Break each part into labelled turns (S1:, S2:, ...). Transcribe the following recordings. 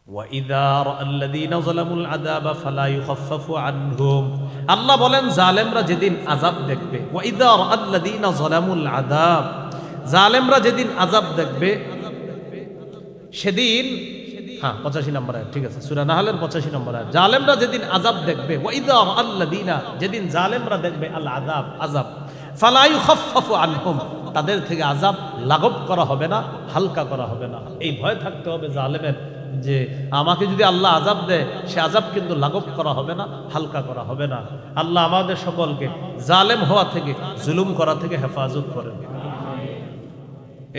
S1: ওয়াইদা রাআল্লাযীনা যালামুল আযাবা ফালা ইউখাফফাফু আনহুম, আল্লাহ বলেন জালেমরা যেদিন আযাব দেখবে, ওয়াইদা রাআল্লাযীনা যালামুল আযাব, জালেমরা যেদিন আযাব দেখবে সেদিন, হ্যাঁ 85 নম্বর আয়াত, ঠিক আছে, সূরা নাহলের 85 নম্বর আয়াত। জালেমরা যেদিন আযাব দেখবে, ওয়াইদা রাআল্লাযীনা, যেদিন জালেমরা দেখবে আল আযাব, আযাব, ফালা ইউখাফফাফু আনহুম, তাদের থেকে আযাব লাঘব করা হবে না, হালকা করা হবে না। এই ভয় থাকতে হবে জালেমের যে আমাকে যদি আল্লাহ আযাব দেয়, সে আযাব কিন্তু লাঘব করা হবে না, হালকা করা হবে না। আল্লাহ আমাদের সকলকে জালেম হওয়া থেকে, জুলুম করা থেকে হেফাজত করেন।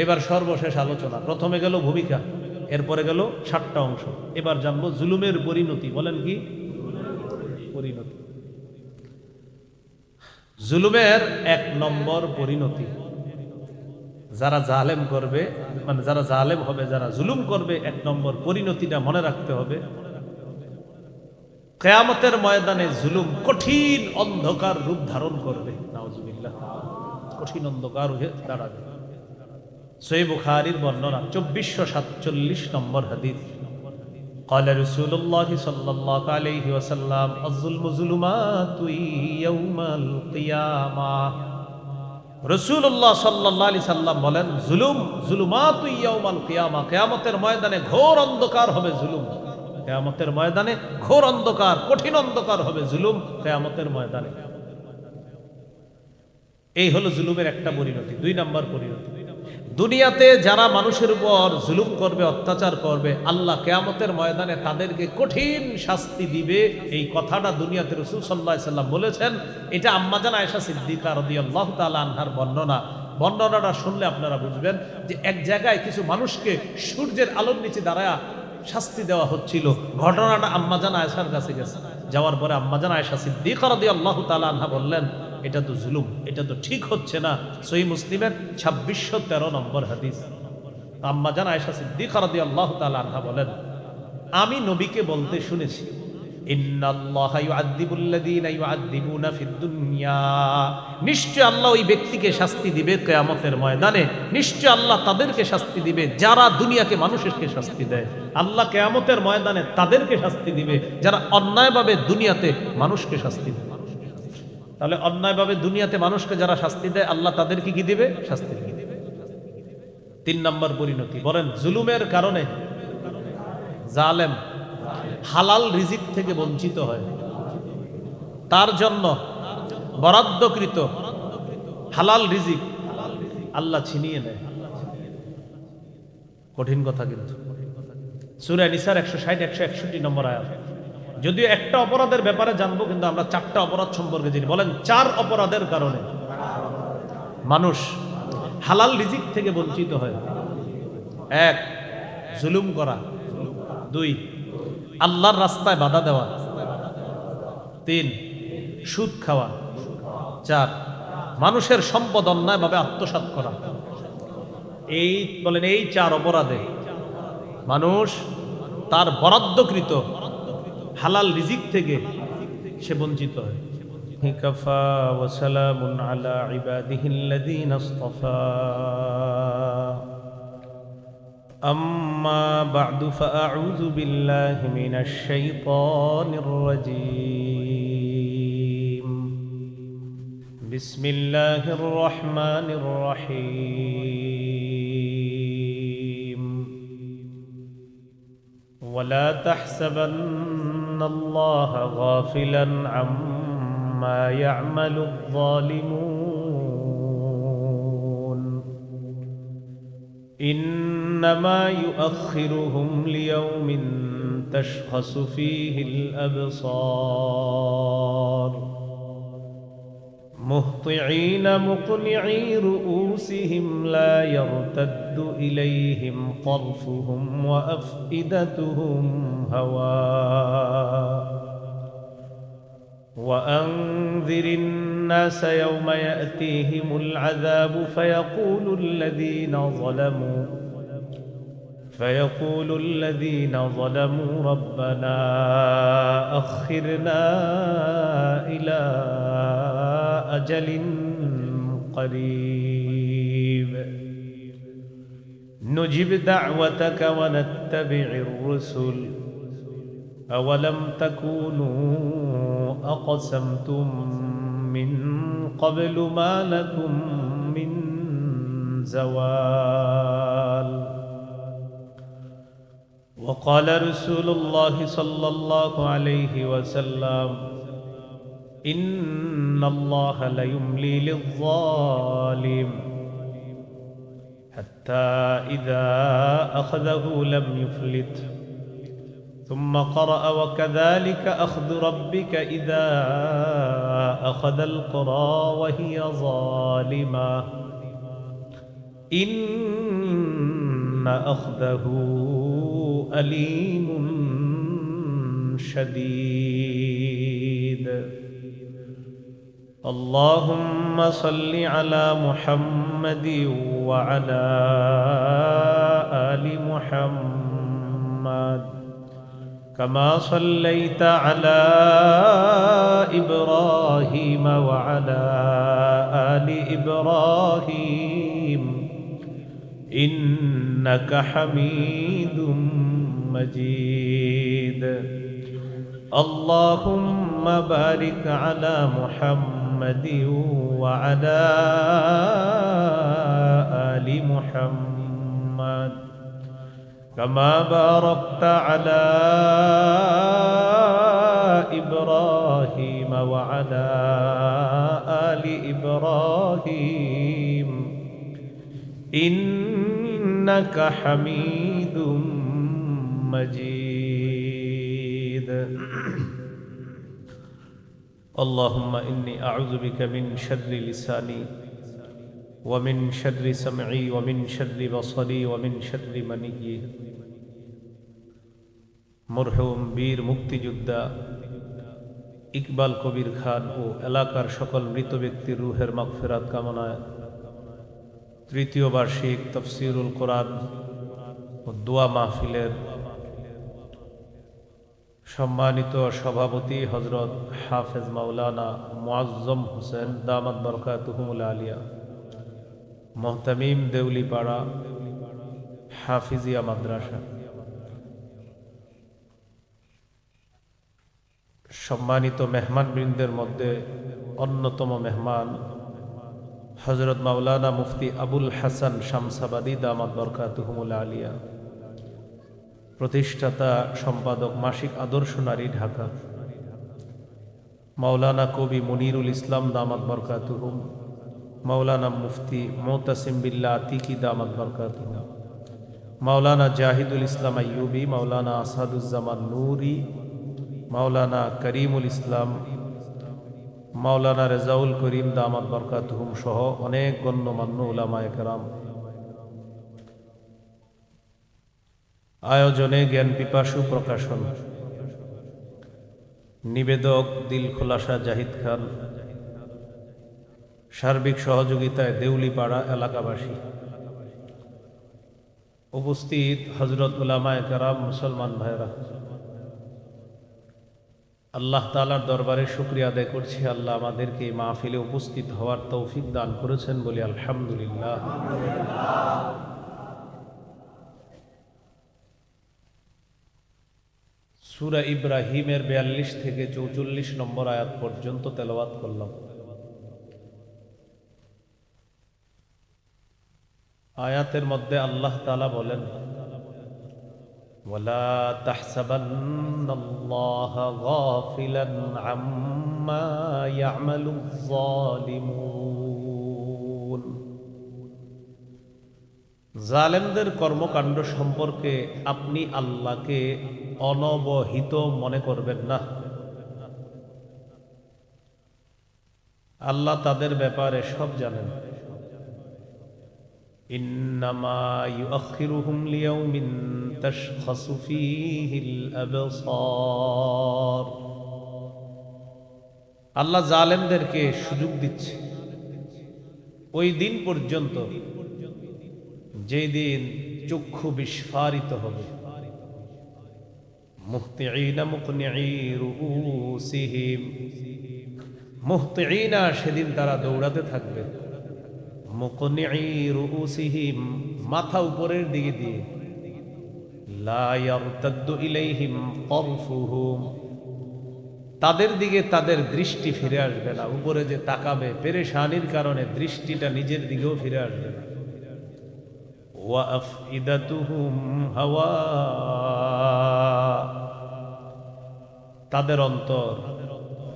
S1: এবার সর্বশেষ আলোচনা, প্রথমে গেল ভূমিকা, এরপরে গেল 7টা অংশ। এবার জানবো জুলুমের পরিণতি। বলেন কি পরিণতি? জুলুমের 1 নম্বর পরিণতি, যারা জালেম করবে, মানে যারা জালেম হবে, যারা জুলুম করবে, 1 নম্বর পরিণতিটা মনে রাখতে হবে। কিয়ামতের ময়দানে জুলুম কঠিন অন্ধকার রূপ ধারণ করবে। নাউজুবিল্লাহ, কঠিন অন্ধকার হয়ে দাঁড়াবে। সহিহ বুখারীর বর্ণনা, 2447 নম্বর হাদিস। قال رسول الله صلى الله عليه وسلم الظلم ظلمات يوم القيامة। রাসূলুল্লাহ সাল্লাল্লাহু আলাইহি সাল্লাম বলেন, জুলুম জুলুমাত ইয়াউমাল কিয়ামা, কিয়ামতের ময়দানে ঘোর অন্ধকার হবে জুলুম। কিয়ামতের ময়দানে ঘোর অন্ধকার, কঠিন অন্ধকার হবে জুলুম কিয়ামতের ময়দানে। এই হলো জুলুমের একটা পরিণতি। 2 নম্বর পরিণতি, দুনিয়াতে যারা মানুষের উপর জুলুম করবে, অত্যাচার করবে, আল্লাহ কিয়ামতের ময়দানে তাদেরকে কঠিন শাস্তি দিবে। এই কথাটা দুনিয়াতে রাসূল সাল্লাল্লাহু আলাইহি সাল্লাম বলেছেন। এটা আম্মাজান আয়েশা সিদ্দিকা রাদিয়াল্লাহু তাআলা আনহার বর্ণনা। বর্ণনাটা শুনলে আপনারা বুঝবেন যে এক জায়গায় কিছু মানুষকে সূর্যের আলোর নিচে দাঁড়ায়া শাস্তি দেওয়া হচ্ছিল। ঘটনাটা আম্মাজান আয়েশার কাছে গেছে। যাওয়ার পরে আম্মাজান আয়েশা সিদ্দিকা রাদিয়াল্লাহু তাআলা আনহা বললেন, এটা তো জুলুম, এটা তো ঠিক হচ্ছে না। সহিহ মুসলিমের 2613 নম্বর হাদিস। আম্মাজান আয়েশা সিদ্দিকা রাদিয়াল্লাহু তাআলা আনহা বলেন, আমি নবীকে বলতে শুনেছি, ইন্নাল্লাহা ইউআযযিবুল্লাযীনা ইউআযযিবুনা ফিদ দুনিয়া, নিশ্চয় আল্লাহ ওই ব্যক্তিকে শাস্তি দিবে কিয়ামতের ময়দানে। নিশ্চয় আল্লাহ তাদেরকে শাস্তি দিবে যারা দুনিয়াকে মানুষকে শাস্তি দেয়। আল্লাহ কিয়ামতের ময়দানে তাদেরকে শাস্তি দিবে যারা অন্যায়ভাবে দুনিয়াতে মানুষকে শাস্তি দেয়। তাহলে অন্যায়ভাবে দুনিয়াতে মানুষকে যারা শাস্তি দেয়, আল্লাহ তাদেরকে কি দিবে? শাস্তি দিবে। 3 নম্বর পরিণতি, বলেন জুলুমের কারণে জালেম হালাল রিজিক থেকে বঞ্চিত হয়। তার জন্য বরাদ্দকৃত হালাল রিজিক আল্লাহ ছিনিয়ে নেয়। কঠিন কথা কিন্তু। সূরা নিসার 160 161 নম্বর আয়াত। যদিও একটা অপরাধের ব্যাপারে জানবো, কিন্তু আমরা 4টা অপরাধ সম্পর্কে জানি। বলেন 4 অপরাধের কারণে মানুষ হালাল রিজিক থেকে বঞ্চিত হয়। 1, জুলুম করা। 2, আল্লাহর রাস্তায় বাধা দেওয়া। 3, সুদ খাওয়া। 4, মানুষের সম্পদ অন্যায়ভাবে আত্মসাৎ করা। এই বলেন, এই 4 অপরাধে মানুষ তার বরাদ্দকৃত হালাল রিজিক থেকে সে বঞ্চিত হয়। কাফা ওয়া সালামুন আলা ইবাদিহিল্লাযীনা ইসতাফা, আম্মা বা'দু ফাআউযু বিল্লাহি মিনাশ শাইতানির রাজীম। বিসমিল্লাহির রহমানির রহিম। ولا تحسبن الله غافلا عما يعمل الظالمون إنما يؤخرهم ليوم تشخص فيه الأبصار مهطعين مقنعي رؤوسهم لا يرتد إليهم طرفهم وأفئدتهم هواء وأنذر الناس يوم يأتيهم العذاب فيقول الذين ظلموا ربنا أخرنا إلى أجل قريب نجب دعوتك ونتبع الرسل أولم تكونوا أقسمتم من قبل ما لكم من زوال وقال رسول الله صلى الله عليه وسلم إن الله ليملي للظالم حتى إذا أخذه لم يفلت ثم قرأ وكذلك أخذ ربك إذا أخذ القرى وهي ظالمة إن أخذه أليم شديد اللهم صل على محمد وعلى آل محمد كما صليت على إبراهيم وعلى آل إبراهيم إنك حميد مجيد اللهم بارك على محمد وعلى آل محمد كما باركت على إبراهيم وعلى آل إبراهيم إنك حميد مجيد اللهم إني أعوذ بك من شر لساني ومن شر سمعي ومن شر بصري ومن شر مني মরহুম বীর মুক্তিযোদ্ধা ইকবাল কবির খান ও এলাকার সকল মৃত ব্যক্তির রুহের মাগফিরাত কামনায় তৃতীয় বার্ষিক তাফসীরুল কোরআন ও দোয়া মাহফিলের সম্মানিত সভাপতি হযরত হাফেজ মাওলানা মুআজ্জম হোসেন দামাত বরকাতুহুমুল আলিয়া মুহতামিম দেউলিপাড়া হাফিজিয়া মাদ্রাসা, সম্মানিত মেহমানবৃন্দের মধ্যে অন্যতম মেহমান হযরত মাওলানা মুফতি আবুল হাসান শামসাবাদী দামাত বরকাতুহুমুল আলিয়া, প্রতিষ্ঠাতা সম্পাদক মাসিক আদর্শ নারী ঢাকা, মাওলানা কবি মুনিরুল ইসলাম দামাত বরকাতুহুম, মাওলানা মুফতি মুতাসিম বিল্লাহ আতিকি দামাত বরকাতুহুম, মাওলানা জাহিদুল ইসলাম আইয়ুবী, মাওলানা আসাদুজ্জামান নূরি, মাওলানা করিমুল ইসলাম, মাওলানা রেজাউল করিম দামাত বরকাতুহুম সহ অনেক গণ্যমান্য উলামায়ে কেরাম, আয়োজনে জ্ঞান পিপাসু প্রকাশন, নিবেদক দিল খোলাসা জাহিদ খান, সার্বিক সহযোগিতায় দেউলিপাড়া এলাকাবাসী, উপস্থিত হযরত উলামায়ে কেরাম, মুসলমান ভাইরা, আল্লাহ তাআলার দরবারে শুকরিয়া আদায় করছি। আল্লাহ আমাদেরকে এই মাহফিলে উপস্থিত হওয়ার তৌফিক দান করেছেন বলি আলহামদুলিল্লাহ। সূরা ইব্রাহিমের ৪২ থেকে ৪৪ নম্বর আয়াত পর্যন্ত তেলাওয়াত করলাম। আয়াতের মধ্যে আল্লাহ তাআলা বলেন, ওয়ালা তাহসাবান্নাল্লাহা গাফিলান আম্মা ইয়ামালুয যালিমুন। জালেমদের কর্মকাণ্ড সম্পর্কে আপনি আল্লাহকে অনবহিত মনে করবেন না। আল্লাহ তাদের ব্যাপারে সব জানেন। ইন্নামা ইউআখিরুহুম লিয়াউমিন তাশখাসু ফীহিল আবসার। আল্লাহ জালেমদেরকে সুযোগ দিচ্ছে ওই দিন পর্যন্ত যেই দিন চক্ষু বিস্ফারিত হবে। মুহতিঈনা মুকনিঈ রুউসিহিম, মুহতিঈনা সেদিন তারা দৌড়াতে থাকবে, মুকনিঈ রুউসিহিম, মাথা উপরের দিকে দিয়ে, লা ইয়ারতাদ্দু ইলাইহিম তারফুহুম, তাদের দিকে তাদের দৃষ্টি ফিরে আসবে না। উপরে যে তাকাবে পেরেশানির কারণে দৃষ্টিটা নিজের দিকেও ফিরে আসবে না। ওয়া আফইদাতুহুম হাওয়া, তাদের অন্তর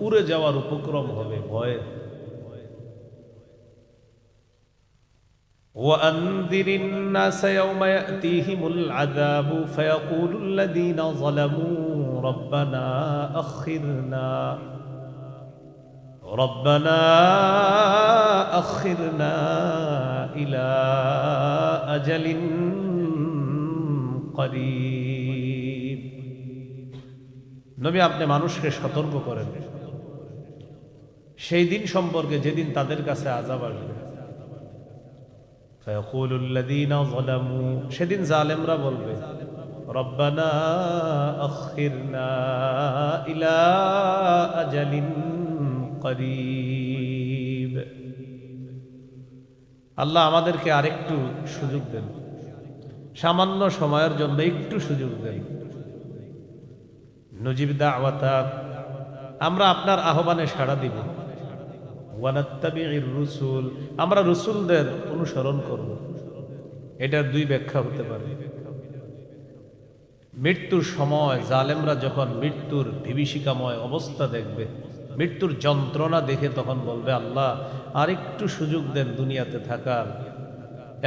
S1: উড়ে যাওয়ার উপক্রম হবে ভয়ে। وأنذر الناس يوم يأتيهم العذاب فيقول الذين ظلموا ربنا أخرنا إلى أجل قريب। নবী আপনি মানুষকে সতর্ক করেন সেই দিন সম্পর্কে যেদিন তাদের কাছে আযাব আসবে। সেদিন জালেমরা বলবে রব্বানা আখিরনা ইলা আজালিন করিব, আল্লাহ আমাদেরকে আরেকটু সুযোগ দেন, সামান্য সময়ের জন্য একটু সুযোগ দেন। নজিব দাওয়াতাক, আমরা আপনার আহ্বানে সাড়া দিব। ওয়ানাত্তাবিউর রুসুল, আমরা রসুলদের অনুসরণ করব। এটার দুই ব্যাখ্যা হতে পারে। মৃত্যুর সময় জালেমরা যখন মৃত্যুর বিভীষিকাময় অবস্থা দেখবে, মৃত্যুর যন্ত্রণা দেখে তখন বলবে আল্লাহ আরেকটু সুযোগ দেন দুনিয়াতে থাকার,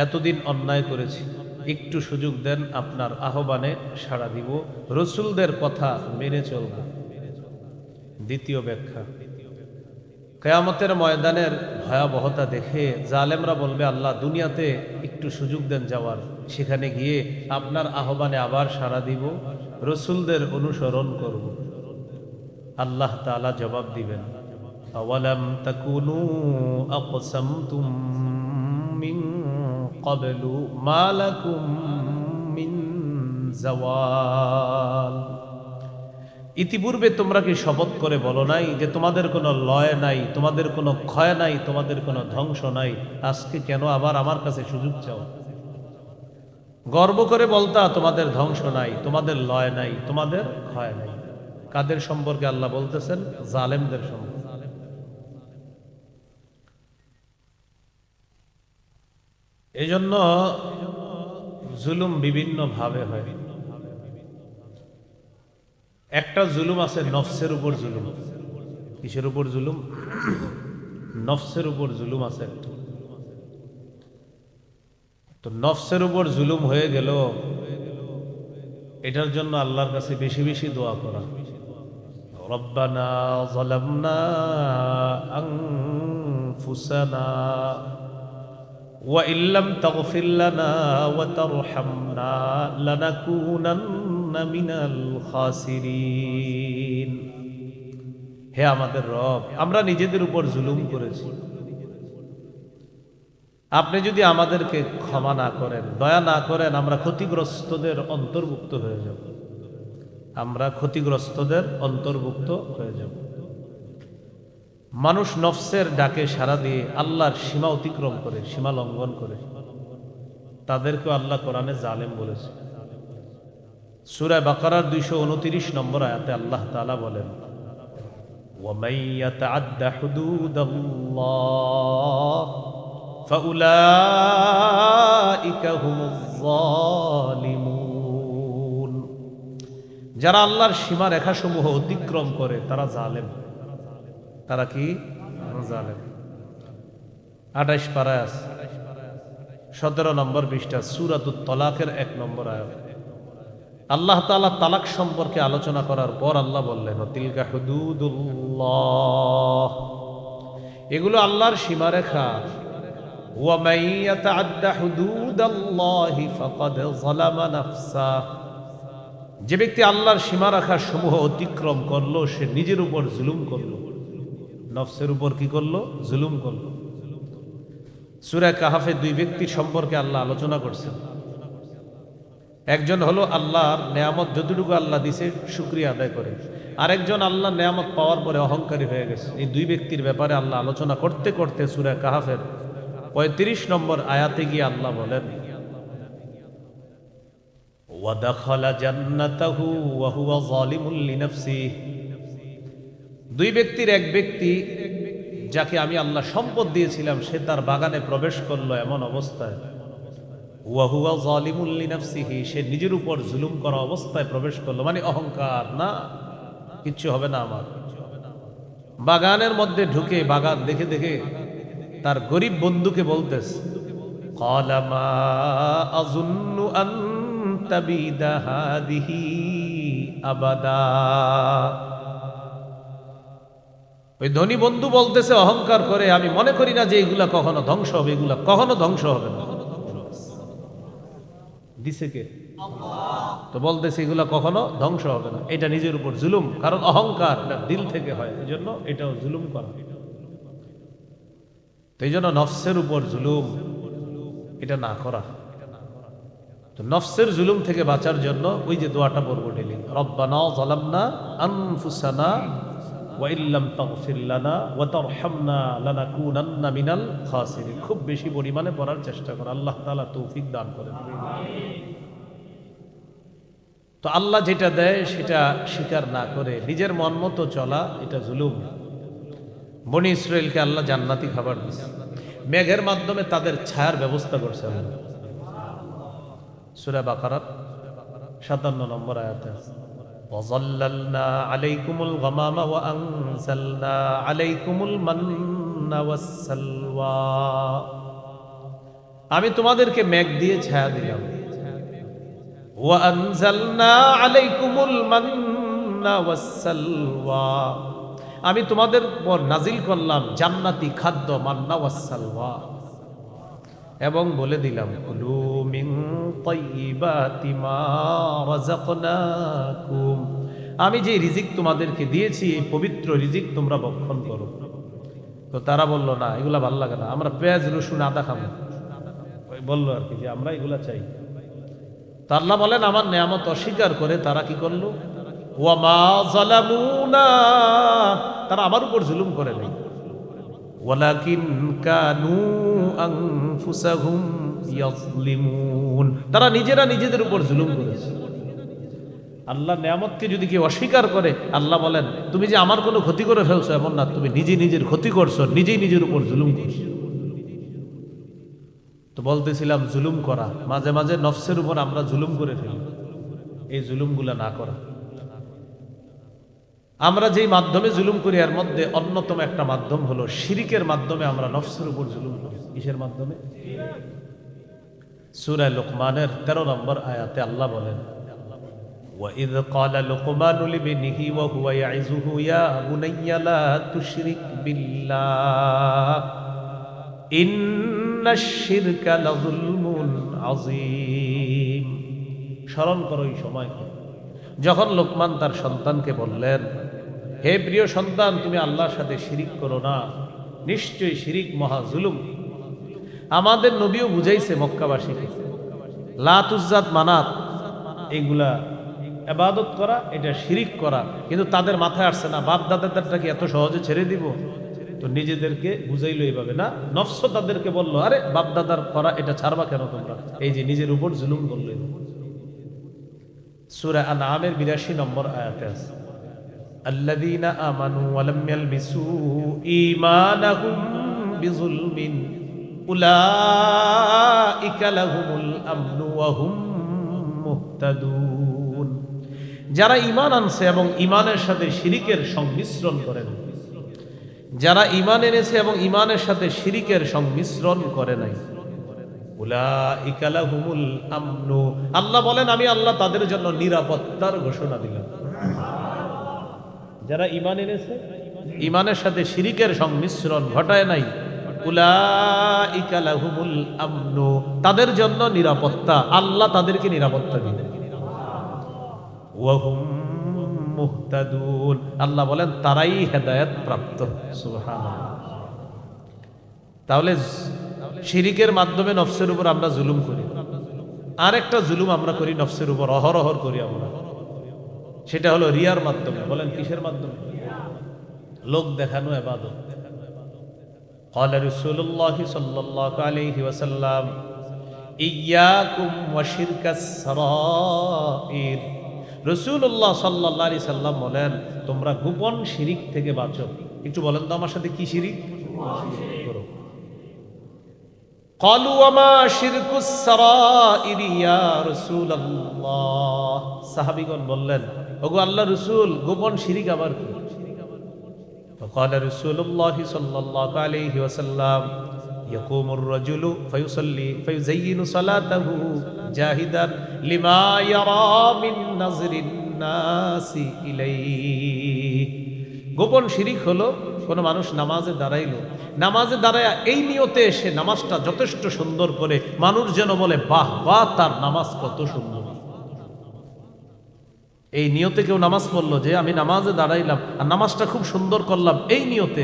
S1: এতদিন অন্যায় করেছি, একটু সুযোগ দেন, আপনার আহ্বানে সাড়া দিব, রসুলদের কথা মেনে চলব। দ্বিতীয় ব্যাখ্যা, কিয়ামতের ময়দানের ভয়াবহতা দেখে জালেমরা বলবে আল্লাহ দুনিয়াতে একটু সুযোগ দেন যাওয়ার, সেখানে গিয়ে আপনার আহ্বানে আবার সাড়া দিব, রসুলদের অনুসরণ করব। আল্লাহ তাআলা জবাব দিবেন আওয়ালাম তাকুনু আকসামতুম মিন ক্বাবলু মা লাকুম মিন যাওয়াল, ইতিপূর্বে তোমরা কি শপথ করে বলো নাই যে তোমাদের কোনো লয় নাই, তোমাদের কোনো ক্ষয় নাই, তোমাদের কোনো ধ্বংস নাই, আজকে কেন আবার আমার কাছে সুযোগ চাও? গর্ব করে বলতা তোমাদের ধ্বংস নাই, তোমাদের লয় নাই, তোমাদের ক্ষয় নাই। কাদের সম্পর্কে আল্লাহ বলতেছেন? জালেমদের সম্পর্কে। এজন্য জুলুম বিভিন্ন ভাবে হয়। একটা জুলুম আছে নফসের উপর জুলুম। কিসের উপর জুলুম? নফসের উপর জুলুম আছে একটা। তো নফসের উপর জুলুম হয়ে গেল, এটার জন্য আল্লাহর কাছে বেশি বেশি দোয়া করা। রব্বানা যালামনা আনফুসানা ওয়া ইল্লাম তাগফির লানা ওয়া তারহামনা লানাকুনান্না মিনাল খাসিরিন। হে আমাদের রব, আমরা নিজেদের উপর জুলুম করেছি, আপনি যদি আমাদেরকে ক্ষমা না করেন, দয়া না করেন, আমরা ক্ষতিগ্রস্তদের অন্তর্ভুক্ত হয়ে যাব, আমরা ক্ষতিগ্রস্তদের অন্তর্ভুক্ত হয়ে যাব। মানুষ নফসের ডাকে সাড়া দিয়ে আল্লাহর সীমা অতিক্রম করে, সীমা লঙ্ঘন করে, তাদেরকে আল্লাহ কোরআনে জালেম বলেছে। সূরা বাকারার 229 নম্বর আয়াতে আল্লাহ তাআলা বলেন ওয়ামান ইয়াতাআদ্দা হুদুদাল্লাহ ফাউলাইকা হুমুয যালিমুন, যারা আল্লাহর সীমা রেখাসমূহ অতিক্রম করে তারা জালেম। তারা কি? জালেম। 28 পারায় 17 নম্বর পৃষ্ঠা সূরাতুত তলাকের 1 নম্বর আয়াত। আল্লাহ তাআলা তালাক সম্পর্কে আলোচনা করার পর আল্লাহ বললেন তিলকা হুদুদুল্লাহ, এগুলো আল্লাহর সীমারেখা। ওয়া মান ইয়াতাআদ্দা হুদুদাল্লাহি ফাকাদ যালামা নাফসাহ, যে ব্যক্তি আল্লাহর সীমারেখা সমূহ অতিক্রম করলো সে নিজের উপর জুলুম করলো, নফসের উপর কি করলো? জুলুম করলো। সূরা কাহাফে 2 ব্যক্তির সম্পর্কে আল্লাহ আলোচনা করছেন। একজন হলো আল্লাহর নেয়ামত যতটুকু আল্লাহ দিছে শুকরিয়া আদায় করে, আরেকজন আল্লাহর নেয়ামত পাওয়ার পরে অহংকারী হয়ে গেছে। এই 2 ব্যক্তির ব্যাপারে আল্লাহ আলোচনা করতে করতে সূরা কাহাফের 35 নম্বর আয়াতে গিয়ে আল্লাহ বলেন, ওয়াদাখালা জান্নাতাহু ওয়া হুয়া যালিমুল লিনাফসিহি, দুই ব্যক্তির এক ব্যক্তি যাকে আমি আল্লাহ সম্পদ দিয়েছিলাম সে তার বাগানে প্রবেশ করলো এমন অবস্থায়, ওয়া হুয়া যালিমুল লিনাফসিহি, সে নিজের উপর জুলুম করা অবস্থায় প্রবেশ করলো, মানে অহংকার, না কিচ্ছু হবে না আমার। বাগানের মধ্যে ঢুকে বাগান দেখে দেখে তার গরিব বন্ধুকে বলতেছে, ক্বালা মা আযুন্নু আন তাবিদা হাদিহি আবাদা। ওই ধনী বন্ধু বলতেছে অহংকার করে, আমি মনে করি না যে এগুলা কখনো ধ্বংস হবে, এগুলা কখনো ধ্বংস হবে না। দিছে কে? তো বলতেছে এগুলা কখনো ধ্বংস হবে না। এটা নিজের উপর জুলুম, কারণ অহংকার এটা দিল থেকে হয়, এই জন্য এটাও জুলুম করা। তো এই জন্য নফসের উপর জুলুম এটা না করা। তো নফসের জুলুম থেকে বাঁচার জন্য ওই যে দোয়াটা পড়বো ডেলি, রব্বানা যালামনা আনফুসানা ওয়া ইল্লাম তাগফির লানা ওয়া তারহামনা লানাকুনান্না মিনাল খাসিরিন। খুব বেশি পরিমাণে পড়ার চেষ্টা কর, আল্লাহ তাআলা তৌফিক দান করেন। তো আল্লাহ যেটা দেয় সেটা স্বীকার না করে নিজের মন মতো চলা, এটা জুলুম। বনি ইসরাইলকে আল্লাহ জান্নাতি খাবার দিয়েছে, মেঘের মাধ্যমে তাদের ছায়ার ব্যবস্থা করছে। সূরা বাকারার 57 নম্বর আয়াতে আছে, ওয়াযাল্লালনা আলাইকুমুল গামামা ওয়া আনজালনা আলাইকুমুল মান্না ওয়াসসালওয়া, আমি তোমাদেরকে মেঘ দিয়ে ছায়া দিলাম। ওয়া আনজালনা আলাইকুমুল মান্না ওয়াসসালওয়া, আমি তোমাদের উপর নাজিল করলাম জান্নাতি খাদ্য মান্না ওয়াসসালওয়া, এবং বলে দিলাম কুলু মিন তাইয়্যিবাতি মা রাযাকনাকুম, আমি যে রিজিক তোমাদেরকে দিয়েছি এই পবিত্র রিজিক তোমরা ভক্ষণ করো। তো তারা বলল না এগুলা ভালো লাগে না, আমরা পেঁয়াজ রসুন আদা খাবো, বললো আর কি যে আমরা এগুলা চাই। তো আল্লাহ বলেন আমার নেয়ামত অস্বীকার করে তারা কি করলো, ওয়া মা যালামুনা, তারা আমার উপর জুলুম করে নাই, ওয়ালাকিন কানু আনফুসাহুম ইয়াজলিমুন, তারা নিজেরা নিজেদের উপর জুলুম করেছে। আল্লাহ নেয়ামতকে যদি কেউ অস্বীকার করে, আল্লাহ বলেন তুমি যে আমার কোনো ক্ষতি করে ফেলছো এমন না, তুমি নিজে নিজের ক্ষতি করছো, নিজেই নিজের উপর জুলুম করছো। তো বলতেছিলাম জুলুম করা, মাঝে মাঝে নফসের উপর আমরা জুলুম করে ফেলি, এই জুলুমগুলা না করা। আমরা যেই মাধ্যমে জুলুম করি এর মধ্যে অন্যতম একটা মাধ্যম হলো শিরিকের মাধ্যমে আমরা নফসের উপর জুলুম করি। কিসের মাধ্যমে? সূরা লুকমানের 13 নম্বর আয়াতে আল্লাহ বলেন, وَإِذْ قَالَ لُقْمَانُ لِابْنِهِ وَهُوَ يَعِظُهُ يَا بُنَيَّ لَا تُشْرِكْ بِاللَّهِ إِنَّ الشِّرْكَ لَظُلْمٌ عَظِيمٌ। স্মরণ করো এই সময়কে যখন লোকমান তার সন্তানকে বললেন, হে প্রিয় সন্তান তুমি আল্লাহর সাথে শিরিক করো না, নিশ্চয়ই শিরিক মহা জুলুম। আমাদের নবীও বুঝাইছে মক্কাবাসীকে, লাত উজ্জাত মানাত এগুলা ইবাদত করা এটা শিরিক করা, কিন্তু তাদের মাথায় আসছে না বাপ দাদাদেরটাকে এত সহজে ছেড়ে দিব। তো নিজেদেরকে বুঝাইলো এইভাবে না, নফস তাদেরকে বললো আরে বাপ দাদার করা এটা ছাড়বা কেন তোমরা, এই যে নিজের উপর জুলুম করলেন। সূরা আনআমের 82 নম্বর আয়াতে আছে, আল্লাযীনা আমানু ওয়া লাম ইয়ালবিসু ঈমানাহুম বিযুলমিন উলাইকা লাহুমুল আমনু ওয়া হুম মুহতাদুন। যারা ঈমান আনছে এবং ঈমানের সাথে শিরিকের সংমিশ্রণ করে নাই, যারা ঈমান এনেছে এবং ঈমানের সাথে শিরিকের সংমিশ্রণ করে নাই, উলাইকা লাহুমুল আমনু, আল্লাহ বলেন আমি আল্লাহ তাদের জন্য নিরাপত্তার ঘোষণা দিলাম। যারা ঈমান এনেছে, ঈমানের সাথে শিরিকের সংমিশ্রণ ঘটায় নাই, উলাইকা লাহুমুল আমনু, তাদের জন্য নিরাপত্তা, আল্লাহ তাদেরকে নিরাপত্তা দিবেন। ওয়া হুম মুহতাদুন, আল্লাহ বলেন তারাই হেদায়েত প্রাপ্ত। সুবহানাল্লাহ। তাহলে শিরিকের মাধ্যমে নফসের উপর আমরা জুলুম করি। আরেকটা জুলুম আমরা করি নফসের উপর, অহরহর করি আমরা, সেটা হলো রিয়ার মাধ্যমে। বলেন কিসের মাধ্যমে? লোক দেখানো ইবাদত। قال رسول الله صلى الله عليه وسلم إياكم وشرك السرائر। রাসূলুল্লাহ সাল্লাল্লাহু আলাইহি সাল্লাম বলেন, তোমরা গোপন শিরিক থেকে বাঁচো। একটু বলেন তো আমার সাথে কি শিরিক করো। قالوا وما شرك السرائر يا رسول الله। সাহাবীগণ বললেন, ওগো আল্লাহর রাসূল, গোপন শিরিক আবার কি? فقال رسول الله صلى الله عليه وسلم يقوم الرجل فيصلي فيزين صلاته جاهدا لما يرى من نظر الناس إليه। গোপন শিরিক হলো কোন মানুষ নামাজে দাঁড়াইলো, নামাজে দাঁড়ায়া এই নিয়তে সে নামাজটা যথেষ্ট সুন্দর করে মানুষ যেন বলে বাহ বাহ তার নামাজ কত সুন্দর। এই নিয়তে কেউ নামাজ পড়লো যে আমি নামাজে দাঁড়াইলাম আর নামাজটা খুব সুন্দর করলাম, এই নিয়তে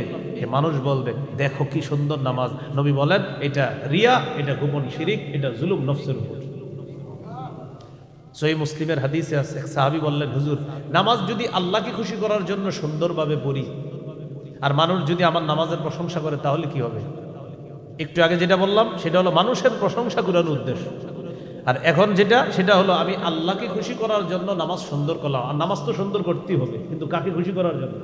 S1: মানুষ বলবে দেখো কি সুন্দর নামাজ। নবী বলেন এটা রিয়া, এটা গোপন শিরিক, এটা জুলুম নফসের উপর। সহিহ মুসলিমের হাদিসে আছে, এক সাহাবী বললেন, হুজুর নামাজ যদি আল্লাহকে খুশি করার জন্য সুন্দরভাবে পড়ি আর মানুষ যদি আমার নামাজের প্রশংসা করে তাহলে কি হবে? একটু আগে যেটা বললাম সেটা হলো মানুষের প্রশংসা করার উদ্দেশ্য, আর এখন যেটা সেটা হলো আমি আল্লাহকে খুশি করার জন্য নামাজ সুন্দর করলাম। আর নামাজ তো সুন্দর করতেই হবে, কিন্তু কাকে খুশি করার জন্য?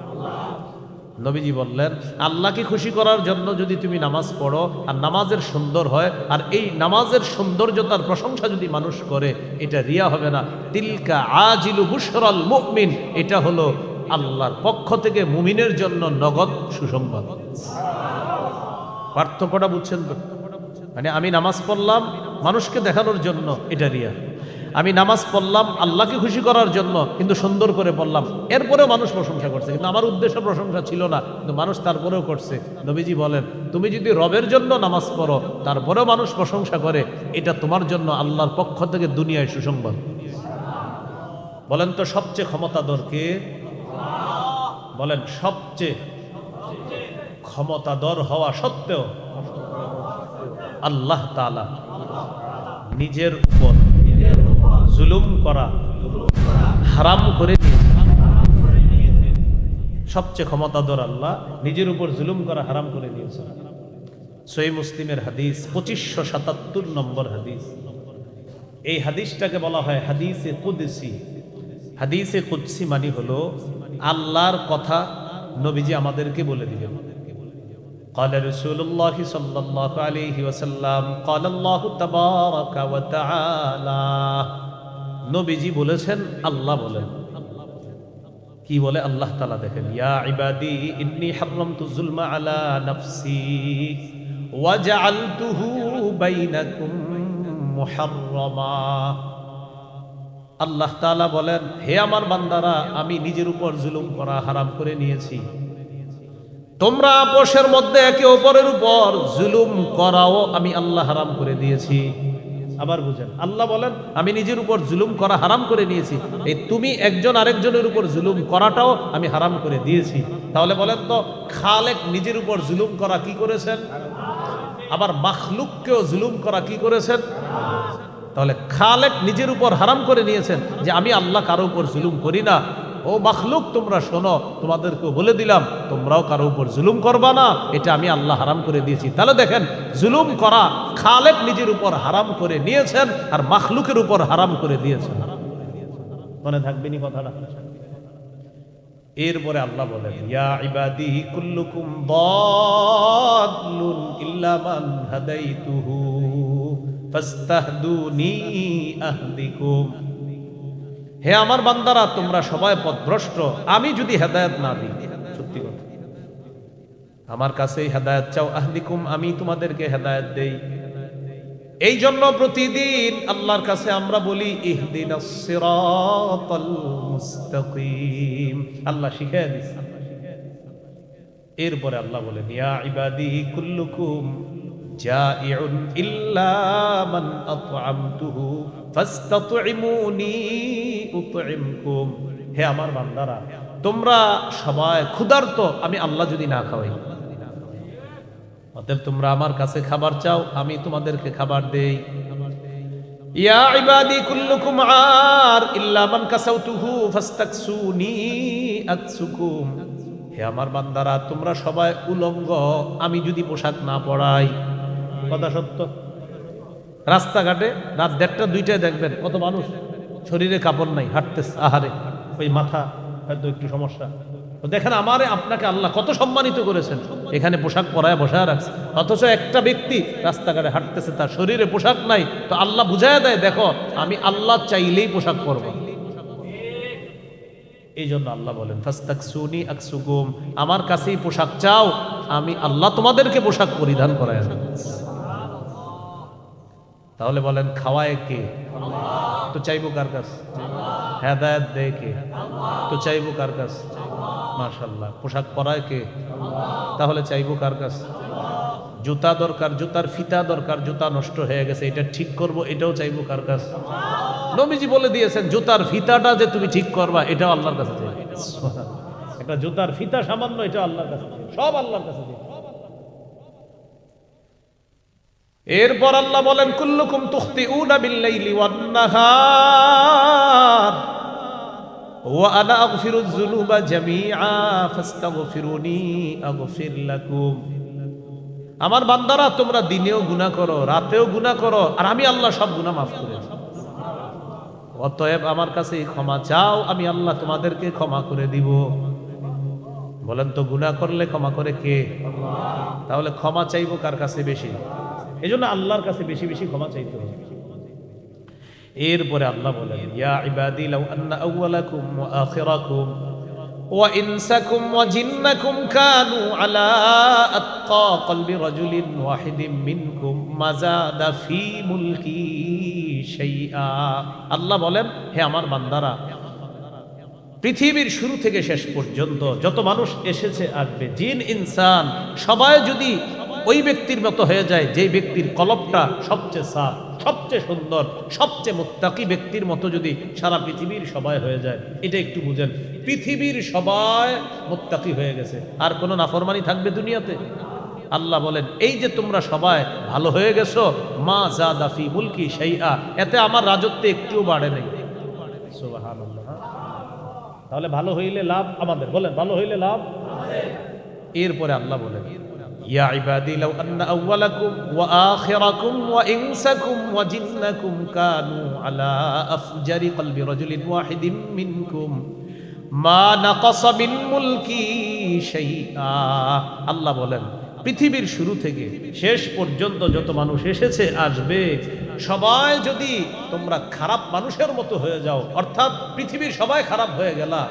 S1: নবীজি বললেন আল্লাহকে খুশি করার জন্য যদি তুমি নামাজ পড়ো আর নামাজের সুন্দর হয় আর এই নামাজের সৌন্দর্যতার প্রশংসা যদি মানুষ করে, এটা রিয়া হবে না। তিলকা আজিলু বুশরাল মুমিন, এটা হলো আল্লাহর পক্ষ থেকে মুমিনের জন্য নগদ সুসংবাদ। পার্থক্যটা বুঝছেন তো? মানে আমি নামাজ পড়লাম মানুষকে দেখানোর জন্য, এটা রিয়া। আমি নামাজ পড়লাম আল্লাহকে খুশি করার জন্য, কিন্তু সুন্দর করে পড়লাম, এরপরেও মানুষ প্রশংসা করছে, কিন্তু আমার উদ্দেশ্য প্রশংসা ছিল না, কিন্তু মানুষ তারপরেও করছে। নবীজি বলেন তুমি যদি রবের জন্য নামাজ পড়ো তারপরেও মানুষ প্রশংসা করে, এটা তোমার জন্য আল্লাহর পক্ষ থেকে দুনিয়ায় সুসংবাদ। বলেন তো সবচেয়ে ক্ষমতাধর কে? বলেন সবচেয়ে ক্ষমতাধর হওয়া সত্ত্বেও আল্লাহ তাআলা নিজের উপর জুলুম করা হারাম করে দিয়েছেন। সবচেয়ে ক্ষমতাধর আল্লাহ নিজের উপর জুলুম করা হারাম করে দিয়েছেন। সহিহ মুসলিমের হাদিস 2577 নম্বর হাদিস। এই হাদিসটাকে বলা হয় হাদিসে কুদসি। হাদিসে কুদসি মানে হলো আল্লাহর কথা নবীজি আমাদেরকে বলে দিবেন। قال رسول الله صلى الله عليه وسلم قال الله تبارك وتعالى। নবীজি বলেছেন, আল্লাহ বলেন। কি বলে আল্লাহ তাআলা? দেখেন, ইয়া ইবাদি ইন্নী হারামতু যুলমা আলা নাফসি ওয়া জাআলতুহু বাইনাকুম মুহাররামা। আল্লাহ তাআলা বলেন, হে আমার বান্দারা, আমি নিজের উপর জুলুম করা হারাম করে নিয়েছি, তোমরা আপোষের মধ্যে একে অপরের উপর জুলুম করাও আমি আল্লাহ হারাম করে দিয়েছি। আবার বুঝেন, আল্লাহ বলেন আমি নিজের উপর জুলুম করা হারাম করে নিয়েছি, এই তুমি একজন আরেকজনের উপর জুলুম করাটাও আমি হারাম করে দিয়েছি। তাহলে বলেন তো খালেক নিজের উপর জুলুম করা কি করেছেন? আবার মাখলুককেও জুলুম করা কি করেছেন? তাহলে খালেক নিজের উপর হারাম করে নিয়েছেন যে আমি আল্লাহ কারো উপর জুলুম করি না। ও মাখলুক তোমরা শোনো, তোমাদেরকে বলে দিলাম তোমরাও কারো উপর জুলুম করবা না, এটা আমি আল্লাহ হারাম করে দিয়েছি। তাহলে দেখেন, জুলুম করা খালেক নিজের উপর হারাম করে নিয়েছেন আর মাখলুকের উপর হারাম করে দিয়েছেন। মনে থাকবেনি কথাটা? এরপরে আল্লাহ বলেন, ইয়া ইবাদি কুল্লুকুম দাল্লুন ইল্লা মান হাদাইতুহু ফাস্তাহদুনি আহদিকুম। হে আমার বান্দারা, তোমরা সবাই পথভ্রষ্ট, আমি যদি হেদায়েত না দিই। সত্যি কথা, আমার কাছেই হেদায়েত চাও, আহদিকুম, আমি তোমাদেরকে হেদায়েত দেই। এই জন্য প্রতিদিন আল্লাহর কাছে আমরা বলি ইহদিনাস সিরাতাল মুস্তাকিম, আল্লাহ শিখিয়ে দিয়েছে। এরপরে আল্লাহ বলেন, ইয়া ইবাদি কুল্লুকুম জাইউন ইল্লা মান আত'আমতুহু ফাস্তাত'ইমুনি উত'ইমকুম। হে আমার বান্দারা, তোমরা সবাই ক্ষুধার্ত, আমি আল্লাহ যদি না খাওয়াই। অতএব তোমরা আমার কাছে খাবার চাও, আমি তোমাদেরকে খাবার দেই। ইয়া ইবাদি কুল্লুকুম আর ইল্লা মান কাসাউতুহু ফাস্তাকসুনি আকসুকুম। হে আমার বান্দারা তোমরা সবাই উলঙ্গ, আমি যদি পোশাক না পরাই। কথা সত্য। রাস্তাঘাটে রাত 1:30 2টায় দেখবেন কত মানুষ শরীরে কাপড় নাই, হাঁটতেছে, আহারে ওই মাথা হয়তো একটু সমস্যা। তো দেখেন আমারে আপনাকে আল্লাহ কত সম্মানিত করেছেন, এখানে পোশাক পরায় বসায় রাখছে, অথচ একটা ব্যক্তি রাস্তাঘাটে হাঁটতেছে তার শরীরে পোশাক নাই, তো আল্লাহ বুঝায় দেয় দেখো আমি আল্লাহ চাইলেই পোশাক পরব। এই জন্য আল্লাহ বলেন ফাস্তাকসুনি আকসুকুম, আমার কাছেই পোশাক চাও, আমি আল্লাহ তোমাদেরকে পোশাক পরিধান করায় দেব। তাহলে বলেন খাওয়ায় কে? তো চাইবো কার কাছে? হেদায়েত দেয় কে? তো চাইবো কার কাছে? মাশাআল্লাহ। পোশাক পরায় কে? তাহলে চাইবো কার কাছে? জুতা দরকার, জুতার ফিতা দরকার, জুতা নষ্ট হয়ে গেছে, এটা ঠিক করব, এটাও চাইবো কার কাছে? নবীজি বলে দিয়েছেন জুতার ফিতাটা যে তুমি ঠিক করবা এটাও আল্লাহর কাছে চাইবে। একটা জুতার ফিতা সামান্য, এটা আল্লাহর কাছে চাইবে, সব আল্লাহর কাছে চাইবে। এরপর আল্লাহ বলেন কুল্লুকুম তুখতিউনা বিল-লাইলি ওয়ান-নাহার ওয়া আনা আগফিরুয যুনুবা জামিআ ফাস্তাগফিরুনি আগফির লাকুম। আমার বান্দারা তোমরা দিনেও গুনাহ করো, রাতেও গুনাহ করো, আর আমি আল্লাহ সব গুনাহ মাফ করে দিই। অতএব আমার কাছে ক্ষমা চাও, আমি আল্লাহ তোমাদেরকে ক্ষমা করে দিব। বলেন তো গুনাহ করলে ক্ষমা করে কে? তাহলে ক্ষমা চাইবো কার কাছে বেশি? এই জন্য আল্লাহর কাছে বেশি বেশি ক্ষমা চাইতে হবে। এরপরে আল্লাহ বলেন ইয়া ইবাদি লাউ আন্না আউওয়ালাকুম ওয়া আখিরাকুম ওয়া ইনসাকুম ওয়া জিন্নাকুম কানু আলা আতকা কলবি রাজুলিন ওয়াহিদিন মিনকুম মাযাদা ফি মুলকি শাইআ। আল্লাহ বলেন হে আমার বান্দারা, পৃথিবীর শুরু থেকে শেষ পর্যন্ত যত মানুষ এসেছে আসবে, জিন ইনসান সবাই যদি ওই ব্যক্তির মতো হয়ে যায় যে ব্যক্তির কলবটা সবচেয়ে সাফ, সবচেয়ে সুন্দর, সবচেয়ে মুত্তাকি ব্যক্তির মতো যদি সারা পৃথিবীর সবাই হয়ে যায়, এটা একটু বুঝেন, পৃথিবীর সবাই মুত্তাকি হয়ে গেছে, আর কোনো নাফরমানি থাকবে দুনিয়াতে? আল্লাহ বলেন এই যে তোমরা সবাই ভালো হয়ে গেছো, মা যাদা ফি মুলকি শাইআ, এতে আমার রাজত্বে একটুও বাড়ে নাই। সুবহানাল্লাহ। তাহলে ভালো হইলে লাভ আমাদের, বলেন ভালো হইলে লাভ আমাদের। এরপরে আল্লাহ বলেন ইয়া ইবাদি লাউ আন্না আউওয়ালাকুম ওয়া আখিরাকুম ওয়া ইনসাকুম ওয়া জিন্নাকুম কানু আলা আফজারি কলবি রাজুলিন ওয়াহিদিন মিনকুম মা নাকাসা মিন মুলকি শাইআ। আল্লাহ বলেন পৃথিবীর শুরু থেকে শেষ পর্যন্ত যত মানুষ এসেছে আসবে, সবাই যদি তোমরা খারাপ মানুষের মতো হয়ে যাও, অর্থাৎ পৃথিবীর সবাই খারাপ হয়ে গেলা,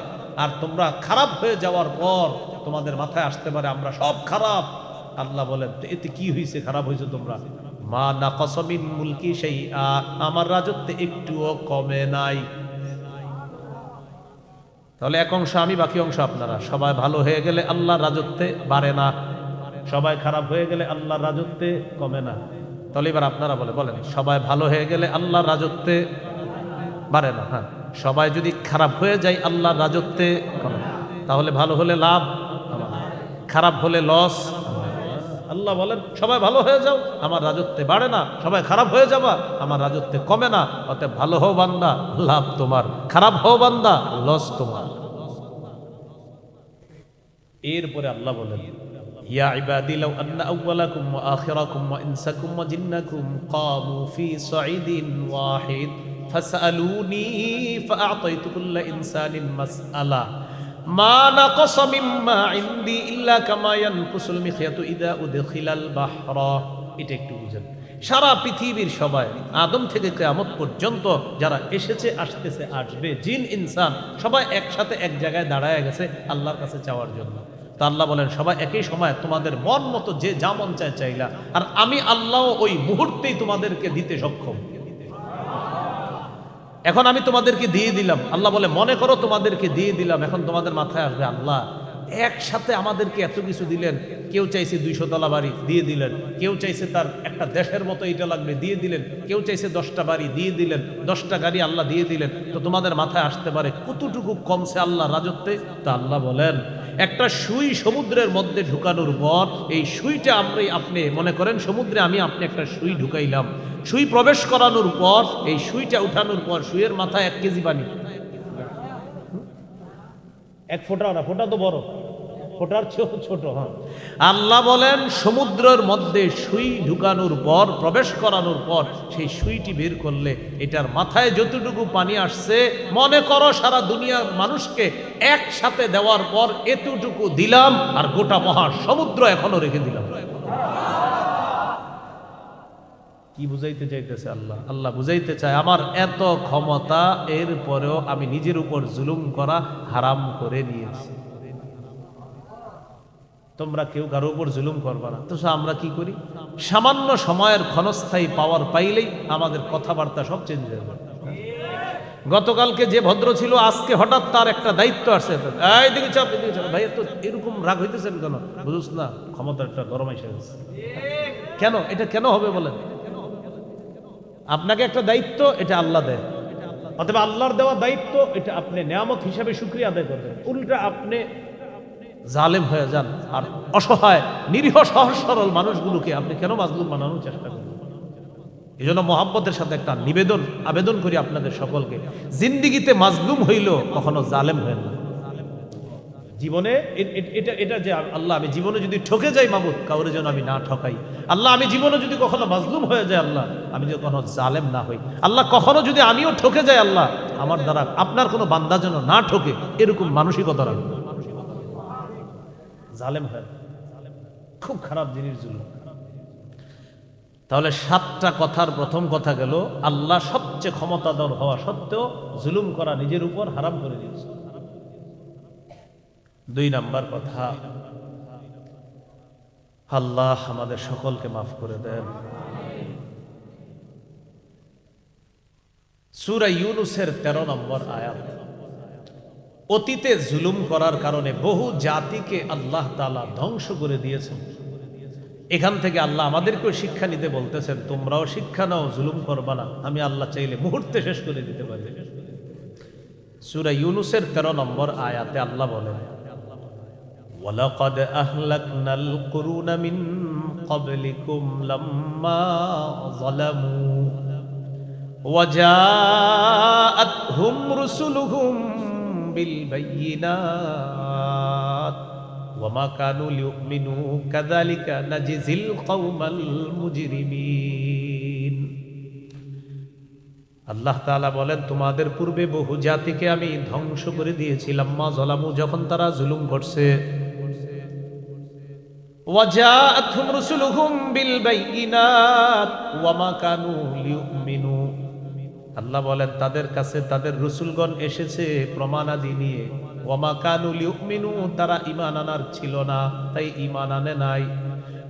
S1: আর তোমরা খারাপ হয়ে যাওয়ার পর তোমাদের মাথায় আসতে পারে আমরা সব খারাপ। আল্লাহ বলেন এতে কি হয়েছে, খারাপ হয়েছে তোমরা? মা নাকাসা মিন মুলকি শাইআ, আমার রাজত্বে একটুও কমে নাই। তাহলে এক অংশ আমি, বাকি অংশ আপনারা। সবাই ভালো হয়ে গেলে আল্লাহর রাজত্বে বাড়ে না, সবাই খারাপ হয়ে গেলে আল্লাহর রাজত্বে কমে না। তাহলে এবার আপনারা বলেন সবাই ভালো হয়ে গেলে আল্লাহর রাজত্বে বাড়ে না। হ্যাঁ, সবাই যদি খারাপ হয়ে যায় আল্লাহর রাজত্বে কমে। তাহলে ভালো হলে লাভ, খারাপ হলে লস। আল্লাহ বলেন সবাই ভালো হয়ে যাও, আমার রাজত্বে বাড়ে না, সবাই খারাপ হয়ে যাবা, আমার রাজত্বে কমে না। অতএব ভালো হও বান্দা, লাভ তোমার, খারাপ হও বান্দা, লস তোমার। এরপরে আল্লাহ বলেন ইয়া ইবাদি লাউ আন্না আউওয়ালাকুম ওয়া আখিরাকুম ওয়া ইনসাকুম ওয়া জিন্নাকুম কামু ফি সাঈদিন ওয়াহিদ ফাসআলুনি ফাআতাইতু কুল্লা ইনসানিন মাসআলা মা নাকাসা মিম্মা ইনদি ইল্লা কামা ইয়ানকুসুল মিখয়াতু ইযা উদখিলাল বাহরা। এটা একটু বুঝেন, সারা পৃথিবীর সবাই আদম থেকে কিয়ামত পর্যন্ত যারা এসেছে আসতেছে আসবে, জিন ইনসান সবাই একসাথে এক জায়গায় দাঁড়ায় গেছে আল্লাহর কাছে চাওয়ার জন্য। তা আল্লাহ বলেন সবাই একই সময় তোমাদের মন মতো যে যা মন চায় চাইলা, আর আমি আল্লাহ ওই মুহূর্তেই তোমাদেরকে দিতে সক্ষম। এখন আমি তোমাদেরকে দিয়ে দিলাম, আল্লাহ বলে মনে করো তোমাদেরকে দিয়ে দিলাম, এখন তোমাদের মাথায় আসবে আল্লাহ একসাথে আমাদেরকে এত কিছু দিলেন। কেউ চাইছে 200 তলা বাড়ি, দিয়ে দিলেন। কেউ চাইছে তার একটা দেশের মতো এটা লাগবে, দিয়ে দিলেন। কেউ চাইছে 10টা বাড়ি, দিয়ে দিলেন। 10টা গাড়ি আল্লাহ দিয়ে দিলেন। তো তোমাদের মাথায় আসতে পারে কতটুকু কমছে আল্লাহ রাজত্বে। তা আল্লাহ বলেন একটা সুই সমুদ্রের মধ্যে ঢুকানোর পর এই সুইটা আপনি মনে করেন সমুদ্রে আপনি একটা সুই ঢুকাইলাম, সুই প্রবেশ করানোর পর এই সুইটা উঠানোর পর সুইয়ের মাথায় 1 কেজি পানি, 1 ফোঁটা না, ফোঁটা তো বড়, ফোটার চেয়েও ছোট। হ্যাঁ, আল্লাহ বলেন সমুদ্রের মধ্যে সুই ঢুকানোর পর, প্রবেশ করানোর পর সেই সুইটি বের করলে এটার মাথায় যতটুকু পানি আসছে, মনে করো সারা দুনিয়ার মানুষকে একসাথে দেওয়ার পর এতটুকু দিলাম, আর গোটা মহাসমুদ্র এখনো রেখে দিলাম। কি বুঝাইতে চাইতেছে আল্লাহ? আল্লাহ বুঝাইতে চায় আমার এত ক্ষমতা, এরপরেও আমি নিজের উপর জুলুম করা হারাম করে নিয়েছি। তোমরা কেউ কারো উপর জুলুম করবা না। তো আমরা কি করি? সামান্য সময়ের ক্ষণস্থায়ী পাওয়ার পাইলেই আমাদের কথাবার্তা সব চেঞ্জ হয়ে যাবে। গতকালকে যে ভদ্র ছিল, আজকে হঠাৎ তার একটা দায়িত্ব আসছে, এইদিকে চাপ, এদিকে চাপ। ভাই তো এরকম রাগ হইতেছেন কেন? বুঝুস না, ক্ষমতার একটা গরম এসে গেছে। কেন? এটা কেন হবে বলেন? আপনাকে একটা দায়িত্ব, এটা আল্লাহ দেয়, অথবা আল্লাহর দেওয়া দায়িত্ব, এটা আপনি নেয়ামত হিসাবে শুকরিয়া আদায় করবেন। উল্টা আপনি জালেম হয়ে যান, আর অসহায় নিরীহ সহজ সরল মানুষগুলোকে আপনি কেন মাজলুম বানানোর চেষ্টা করেন? এই জন্য মহাব্বতের সাথে একটা আবেদন করি আপনাদের সকলকে, জিন্দিগিতে মাজলুম হইল কখনো জালেম হয় না। জীবনে এটা যে আল্লাহ, আমি জীবনে যদি ঠকে যাই মাবুদ, কাউরে যেন আমি না ঠকাই। আল্লাহ, আমি জীবনে যদি কখনো মাজলুম হয়ে যায়, আল্লাহ আমি যদি কখনো জালেম না হই। আল্লাহ, কখনো যদি আমিও ঠকে যাই, আল্লাহ আমার দ্বারা আপনার কোনো বান্দা যেন না ঠকে, এরকম মানসিকতা রাখবে। জালেম হয় খুব খারাপ জিনিস জুলুম। তাহলে 7টা কথার প্রথম কথা গেল, আল্লাহ সবচেয়ে ক্ষমতাধর হওয়া সত্ত্বেও জুলুম করা নিজের উপর হারাম করে দিয়েছে। 2 নাম্বার কথা, আল্লাহ আমাদের সকলকে মাফ করে দেন। সূরা ইউনূসের 13 নম্বর আয়াত। অতীতে জুলুম করার কারণে বহু জাতিকে আল্লাহ তাআলা ধ্বংস করে দিয়েছেন। এখান থেকে আল্লাহ আমাদেরকেও শিক্ষা নিতে বলতেছেন, তোমরাও শিক্ষা নাও, জুলুম করবা না। আমি আল্লাহ চাইলে মুহূর্তে শেষ করে দিতে পারি। সূরা ইউনূসের 13 নম্বর আয়াতে আল্লাহ বলেন, ওয়ালাকাদ আহলাকনাল কুরুনা মিন ক্বাবলিকুম লাম্মা যালামু ওয়াজাআতহুম রুসুলুহুম বিল বায়িনাত ওয়ামা কানু লিউমিনু কাযালিকা নাজিজিল কওমাল মুজরিমিন। আল্লাহ তাআলা বলেন, তোমাদের পূর্বে বহু জাতিকে আমি ধ্বংস করে দিয়েছিলাম, মা যালামু, যখন তারা জুলুম করছে। ওয়াজাআতহুম রুসুলুহুম বিল বায়িনাত ওয়ামা কানু লিউমিনু। আল্লাহ বলেন, তাদের কাছে তাদের রসুলগণ এসেছে প্রমাণাদি নিয়ে। ওয়ামা কানু লিউমিনু, তারা ঈমান আনার ছিল না, তাই ঈমান আনে নাই।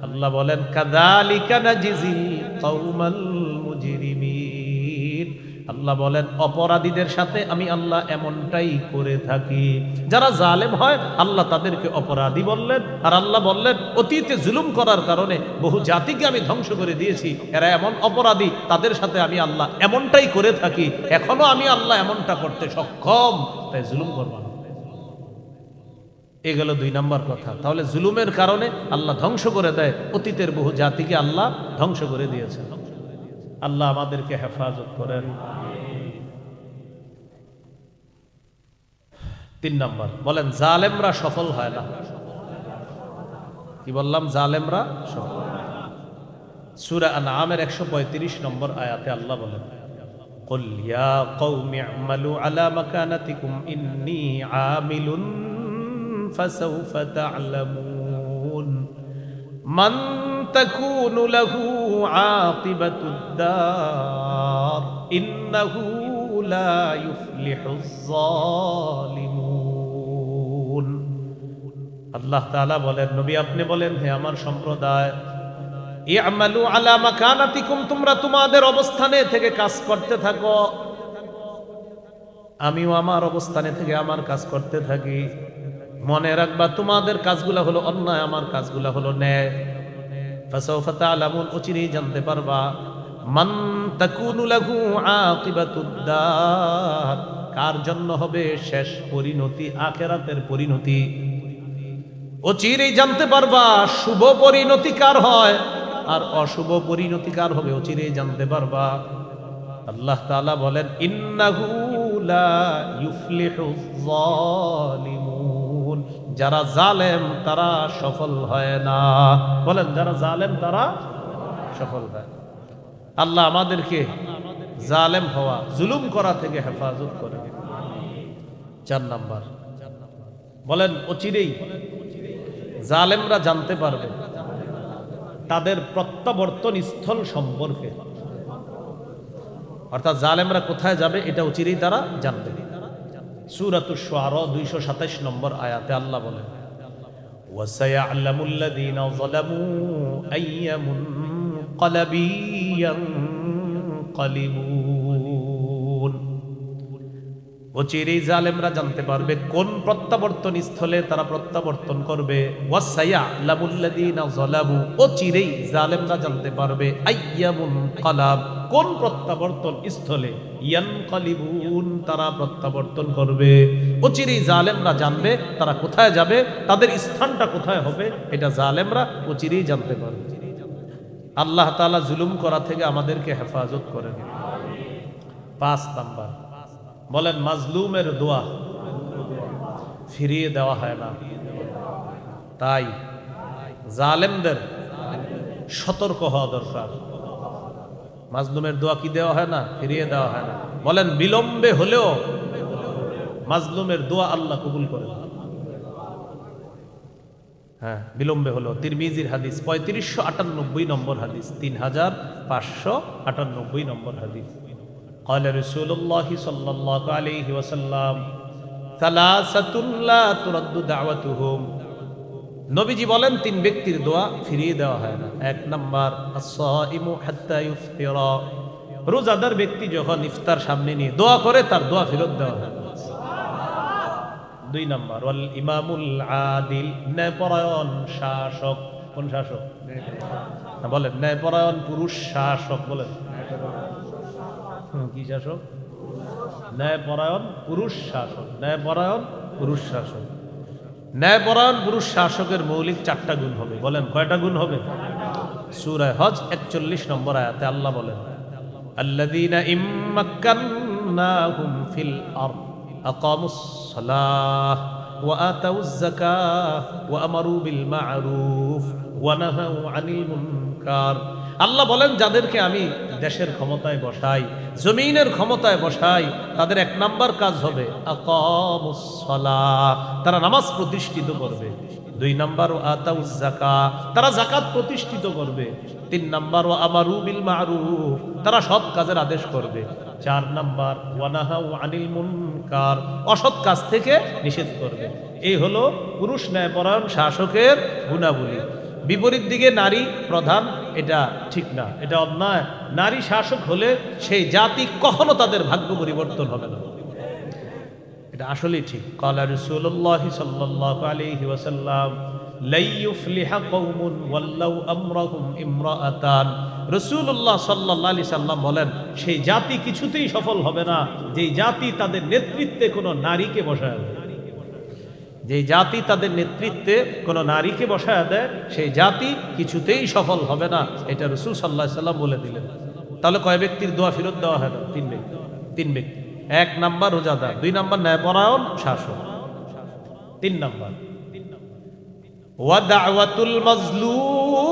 S1: আল্লাহ বলেন, কাযালিকা নাজিজিল কওমাল মুজরিমিন। আল্লাহ বলেন, অপরাধীদের সাথে আমি আল্লাহ এমনটাই করে থাকি। যারা জালেম হয় আল্লাহ তাদেরকে অপরাধী বললেন, আর আল্লাহ বললেন অতীতে জুলুম করার কারণে বহু জাতিকে আমি ধ্বংস করে দিয়েছি, এরা এমন অপরাধী, তাদের সাথে আমি আল্লাহ এমনটাই করে থাকি। এখনো আমি আল্লাহ এমনটা করতে সক্ষম, তাই জুলুম করব না। এ গেল 2 নাম্বার কথা। তাহলে জুলুমের কারণে আল্লাহ ধ্বংস করে দেয়, অতীতের বহু জাতিকে আল্লাহ ধ্বংস করে দিয়েছে। আল্লাহ আমাদেরকে হেফাজত করেন। 3 নাম্বার বলেন, জালেমরা সফল হয় না। কি বললাম? জালেমরা সফল। সূরা আনআমের 135 নম্বর আয়াতে আল্লাহ বলেন, কুল ইয়া কওমি আমালু আলা মাকানাতিকুম ইন্নী আমিলুন ফাসাউফা তা'লামুন মান তাকুনু লাহু আকিবাতুদ দার ইন্নাহু লা ইউফলিহুজ যালিমুন। আল্লাহ তাআলা বলেন, নবী আপনি বলেন, হে আমার সম্প্রদায়, ই'মালু আলা মাকানাতিকুম, তোমরা তোমাদের অবস্থানে থেকে কাজ করতে থাকো, আমিও আমার অবস্থানে থেকে আমার কাজ করতে থাকি। মনে রাখবা, তোমাদের কাজগুলা হলো অন্যায়, আমার কাজগুলা হলো ন্যায়। ফাসাউফা তা'লামুন, অচিরেই জানতে পারবা। মান তাকুনু লাহু আকিবাতুদ দার, কার জন্য হবে শেষ পরিণতি, আখিরাতের পরিণতি। অচিরেই জানতে পারবা শুভ পরিণতি কার হয় আর অশুভ পরিণতি কার হবে, অচিরেই জানতে পারবা। আল্লাহ তাআলা বলেন, ইন্নাহু লা ইউফলিহুজ যালিমুন, যারা জালেম তারা সফল হয় না। বলেন, যারা জালেম তারা সফল হয়। আল্লাহ আমাদেরকে জালেম হওয়া, জুলুম করা থেকে হেফাজত করে। 4 নাম্বার, বলেন অচিরেই জালেমরা জানতে পারবে তাদের প্রত্যাবর্তন স্থল সম্পর্কে, অর্থাৎ জালেমরা কোথায় যাবে এটা অচিরেই তারা জানবে। সূরাতুশ শুআরা 227 নম্বর আয়াতে আল্লাহ বলেন, ওয়াসায়া'লামুল্লাযীনা যালামু আইয়া মুনকালাবি ইয়ানকালিবুন। অচিরেই জালেমরা জানতে পারবে কোন প্রত্যাবর্তন স্থলে তারা প্রত্যাবর্তন করবে। ওয়াসায়া'লামুল্লাযীনা যালামু, অচিরেই জালেমরা জানতে পারবে আইয়া মুনকালাব, কোন প্রত্যাবর্তন স্থলে ইয়ানকালিবুন, তারা প্রত্যাবর্তন করবে। অচিরেই জালেমরা জানবে তারা কোথায় যাবে, তাদের স্থানটা কোথায় হবে, এটা জালেমরা অচিরেই জানতে পারবে। আল্লাহ তাআলা জুলুম করা থেকে আমাদেরকে হেফাজত করেন। 5 নাম্বার, বলেন মাজলুমের দোয়া ফিরিয়ে দেওয়া হয় না, তাই জালেমদের সতর্ক হওয়া দরকার। মাজলুমের দোয়া কি দেওয়া হয় না? ফিরিয়ে দেওয়া হয় না। বলেন বিলম্বে হলেও মাজলুমের দোয়া আল্লাহ কবুল করেন। হ্যাঁ, বিলম্বে হলেও। তিরমিজির হাদিস 3598 নম্বর হাদিস, 3598 নম্বর হাদিস। قال رسول الله صلى الله عليه وسلم ثلاثة لا ترد دعوتهم। নবীজি বলেন 3 ব্যক্তির দোয়া ফিরিয়ে দেওয়া হয় না। 1 নাম্বার as-সাইমু হাত্তা ইফতিরা, রোজাদার ব্যক্তি যখন ইফতার সামনে নিয়ে দোয়া করে তার দোয়া ফেরত দেওয়া হয় না। 2 নাম্বার ওয়াল ইমামুল আদিল, ন্যায়পরায়ণ শাসক। কোন শাসক? বলেন ন্যায়পরায়ণ পুরুষ শাসক। বলেন কি শাসক? ন্যায়পরায়ণ পুরুষ শাসক। ন্যায়পরায়ণ পুরুষ শাসক। ন্যায়পরায়ণ পুরুষ শাসকের মৌলিক 4টা গুণ হবে। বলেন কয়টা গুণ হবে? সূরা হজ 41 নম্বর আয়াতে আল্লাহ বলেন, আল্লাযীনা ইম্মাক্কান্নাহুম ফিল আরদ আকামুস সালাহ ওয়া আতাউয যাকাহ ওয়া আমারু বিল মা'রুফ ওয়া নাহাউ আনিল মুনকার। আল্লাহ বলেন যাদেরকে আমি দেশের ক্ষমতায় বসাই, জমিনের ক্ষমতায় বসাই, তাদের 1 নাম্বার কাজ হবে আকামুস সালাহ, তারা নামাজ প্রতিষ্ঠিত করবে। 2 নাম্বার ও আতাউয যাকাত, তারা যাকাত প্রতিষ্ঠিত করবে। 3 নাম্বার ও আমারু বিল মা'রুফ, তারা সৎ কাজের আদেশ করবে। 4 নাম্বার ওয়া নাহাউ আনিল মুনকার, অসৎ কাজ থেকে নিষেধ করবে। এই হলো পুরুষ ন্যায়পরায়ণ শাসকের গুণাবলী। বিপরীত দিকে নারী প্রধান, এটা ঠিক না, এটা অন্যায়। নারী শাসক হলে সেই জাতি কখনো তাদের ভাগ্য পরিবর্তন হবে না, এটা আসলেই ঠিক। ক্বালা রাসূলুল্লাহ সাল্লাল্লাহু আলাইহি ওয়াসাল্লাম লা ইউফলিহা কওমুন ওয়াল্লাউ আমরাহুম ইমরাআতান। রাসূলুল্লাহ সাল্লাল্লাহু আলাইহি সাল্লাম বলেন সেই জাতি কিছুতেই সফল হবে না যেই জাতি তাদের নেতৃত্বে কোনো নারীকে বসায় দেয়। যেই জাতি তাদের নেতৃত্বে কোনো নারীকে বসায় দেয় সেই জাতি কিছুতেই সফল হবে না, এটা রাসূল সাল্লাল্লাহু আলাইহি সাল্লাম বলে দিলেন। তাহলে কয় ব্যক্তির দোয়া ফেরত দেওয়া হয় না? 3 ব্যক্তি। 3 ব্যক্তি। 1 নাম্বার রোজাদার, 2 নাম্বার ন্যায়পরায়ণ শাসক, 3 নাম্বার ওয়া দাওয়াতুল মাজলুম,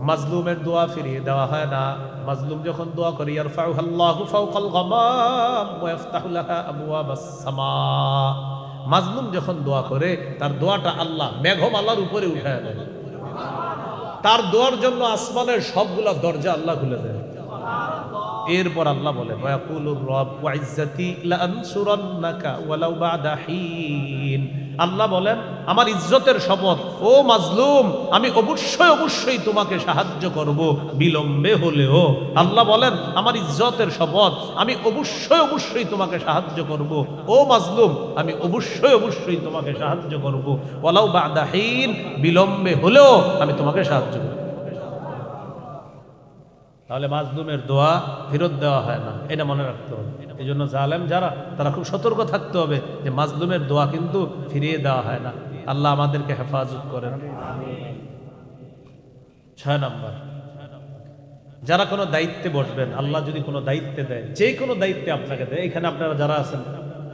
S1: মাজলুমের দোয়া ফিরিয়ে দেওয়া হয় না। মাজলুম যখন দোয়া করে ইয়ারফাউহাল্লাহু ফাওকাল গামাম ওয়া ইফতাহু লাহা আবওয়াবাস সামা, মাজলুম যখন দোয়া করে তার দোয়াটা আল্লাহ মেঘমালার উপরে উঠায় দেয়। তার দোয়ার জন্য আসমানের সবগুলা দরজা আল্লাহ খুলে দেয়। এরপর আল্লাহ বলে ওয়াকুলুর রব ওয়া ইজ্জাতি লা আনসুরান্নাকা ওয়ালাউ বা'দা হিন। আল্লাহ বলেন আমার ইজ্জতের শপথ, ও মাজলুম আমি অবশ্যই তোমাকে সাহায্য করব বিলম্বে হলেও। আল্লাহ বলেন আমার ইজ্জতের শপথ, আমি অবশ্যই তোমাকে সাহায্য করব ও মাজলুম, আমি অবশ্যই তোমাকে সাহায্য করব ওয়ালাউ বা'দা হিন, বিলম্বে হলেও আমি তোমাকে সাহায্য করব। তাহলে মাজলুমের দোয়া ফেরত দেওয়া হয় না, এটা মনে রাখতে হবে। এই জন্য জালেম যারা তারা খুব সতর্ক থাকতে হবে যে মাজলুমের দোয়া কিন্তু ফিরিয়ে দেওয়া হয় না। আল্লাহ আমাদেরকে হেফাজত করেন। 6 নাম্বার, যারা কোনো দায়িত্বে বসবেন, আল্লাহ যদি কোনো দায়িত্বে দেয়, যে কোনো দায়িত্বে আপনাকে দেয়, এখানে আপনারা যারা আছেন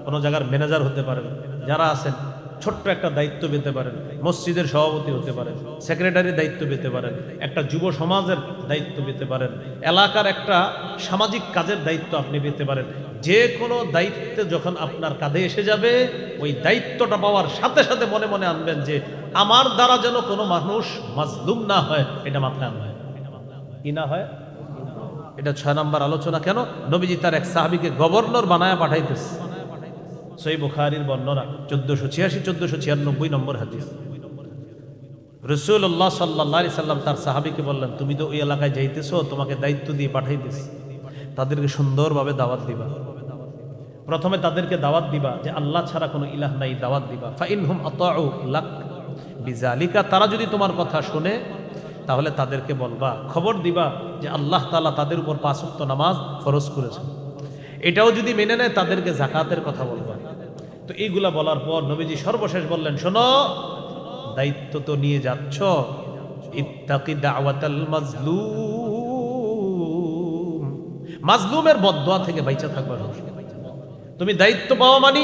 S1: কোনো জায়গার ম্যানেজার হতে পারেন, যারা আছেন ছোট্ট একটা দায়িত্ব পেতে পারেন, মসজিদের সভাপতি হতে পারেন, সেক্রেটারি দায়িত্ব পেতে পারেন, একটা যুব সমাজের দায়িত্ব পেতে পারেন, এলাকার একটা সামাজিক কাজের দায়িত্ব আপনি পেতে পারেন। যে কোনো দায়িত্বে যখন আপনার কাঁধে এসে যাবে, ওই দায়িত্বটা পাওয়ার সাথে সাথে মনে মনে আনবেন যে আমার দ্বারা যেন কোনো মানুষ মাজলুম না হয়, এটা মাথায় আনবেন। কি না হয়? এটা 6 নম্বর আলোচনা। কেন নবীজি তার এক সাহাবীকে গভর্নর বানায়া পাঠাইতেছে। সহিহ বুখারীর বর্ণনা 1486 1496 নম্বর হাদিস। রাসূলুল্লাহ সাল্লাল্লাহু আলাইহি সাল্লাম তার সাহাবীকে বললেন, তুমি তো ওই এলাকায় যাইতেছো, তোমাকে দায়িত্ব দিয়ে পাঠাইতেছি, তাদেরকে সুন্দরভাবে দাওয়াত দিবা। প্রথমে তাদেরকে দাওয়াত দিবা যে আল্লাহ ছাড়া কোনো ইলাহ নাই, দাওয়াত দিবা। ফাইনহুম আতাউ লাক বিজালিকা, তারা যদি তোমার কথা শুনে তাহলে তাদেরকে বলবা, খবর দিবা যে আল্লাহ তাআলা তাদের উপর 5 ওয়াক্ত নামাজ ফরজ করেছেন। এটাও যদি মেনে নেয় তাদেরকে যাকাতের কথা বলবা। তো এইগুলা বলার পর নবীজি সর্বশেষ বললেন, শোনো, দায়িত্ব তো নিয়ে যাচ্ছ, ইত্তাকি দাওয়াতাল মাজলুম, মাজলুমের বদদোয়া থেকে বাইচা থাকবা। তুমি দায়িত্ব পাওয়া মানি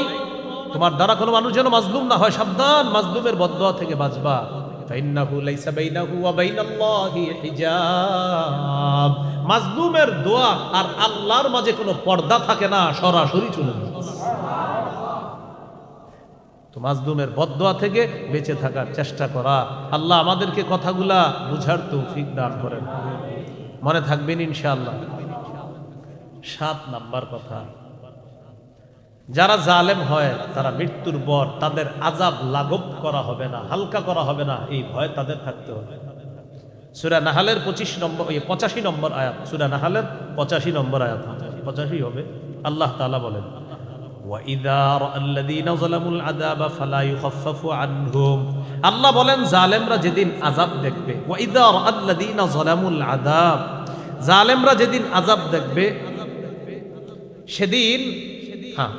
S1: তোমার দ্বারা কোনো মানুষ যেন মাজলুম না হয়, সাবধান, মাজলুমের বদদোয়া থেকে বাঁচবা। ফাইন্নাহু লাইসা বাইনাহু ওয়া বাইনাল্লাহি হিজাব, মাজলুমের দোয়া আর আল্লাহর মাঝে কোনো পর্দা থাকে না, সরাসরি চলে যায়। তো মাজলুমের বদদোয়া থেকে বেঁচে থাকার চেষ্টা করা। আল্লাহ আমাদেরকে কথাগুলা বুঝার তৌফিক দান করেন। মনে থাকবেন ইনশাআল্লাহ। 7 নাম্বার কথা, যারা জালেম হয় তারা মৃত্যুর পর তাদের আযাব লাঘব করা হবে না, হালকা করা হবে না, এই ভয় তাদের থাকতে হবে। সূরা নাহলের 85 নম্বর আয়াত, সূরা নাহলের 85 নম্বর আয়াত, 85 হবে। আল্লাহ তাআলা বলেন, ওয়াইযা রাআল্লাযীনা যালামুল আযাবা ফালা ইউখাফফাফু আনহুম, আল্লাহ বলেন জালেমরা যেদিন আযাব দেখবে, ওয়াইযা রাআল্লাযীনা যালামুল আযাব, জালেমরা যেদিন আযাব দেখবে সেদিন,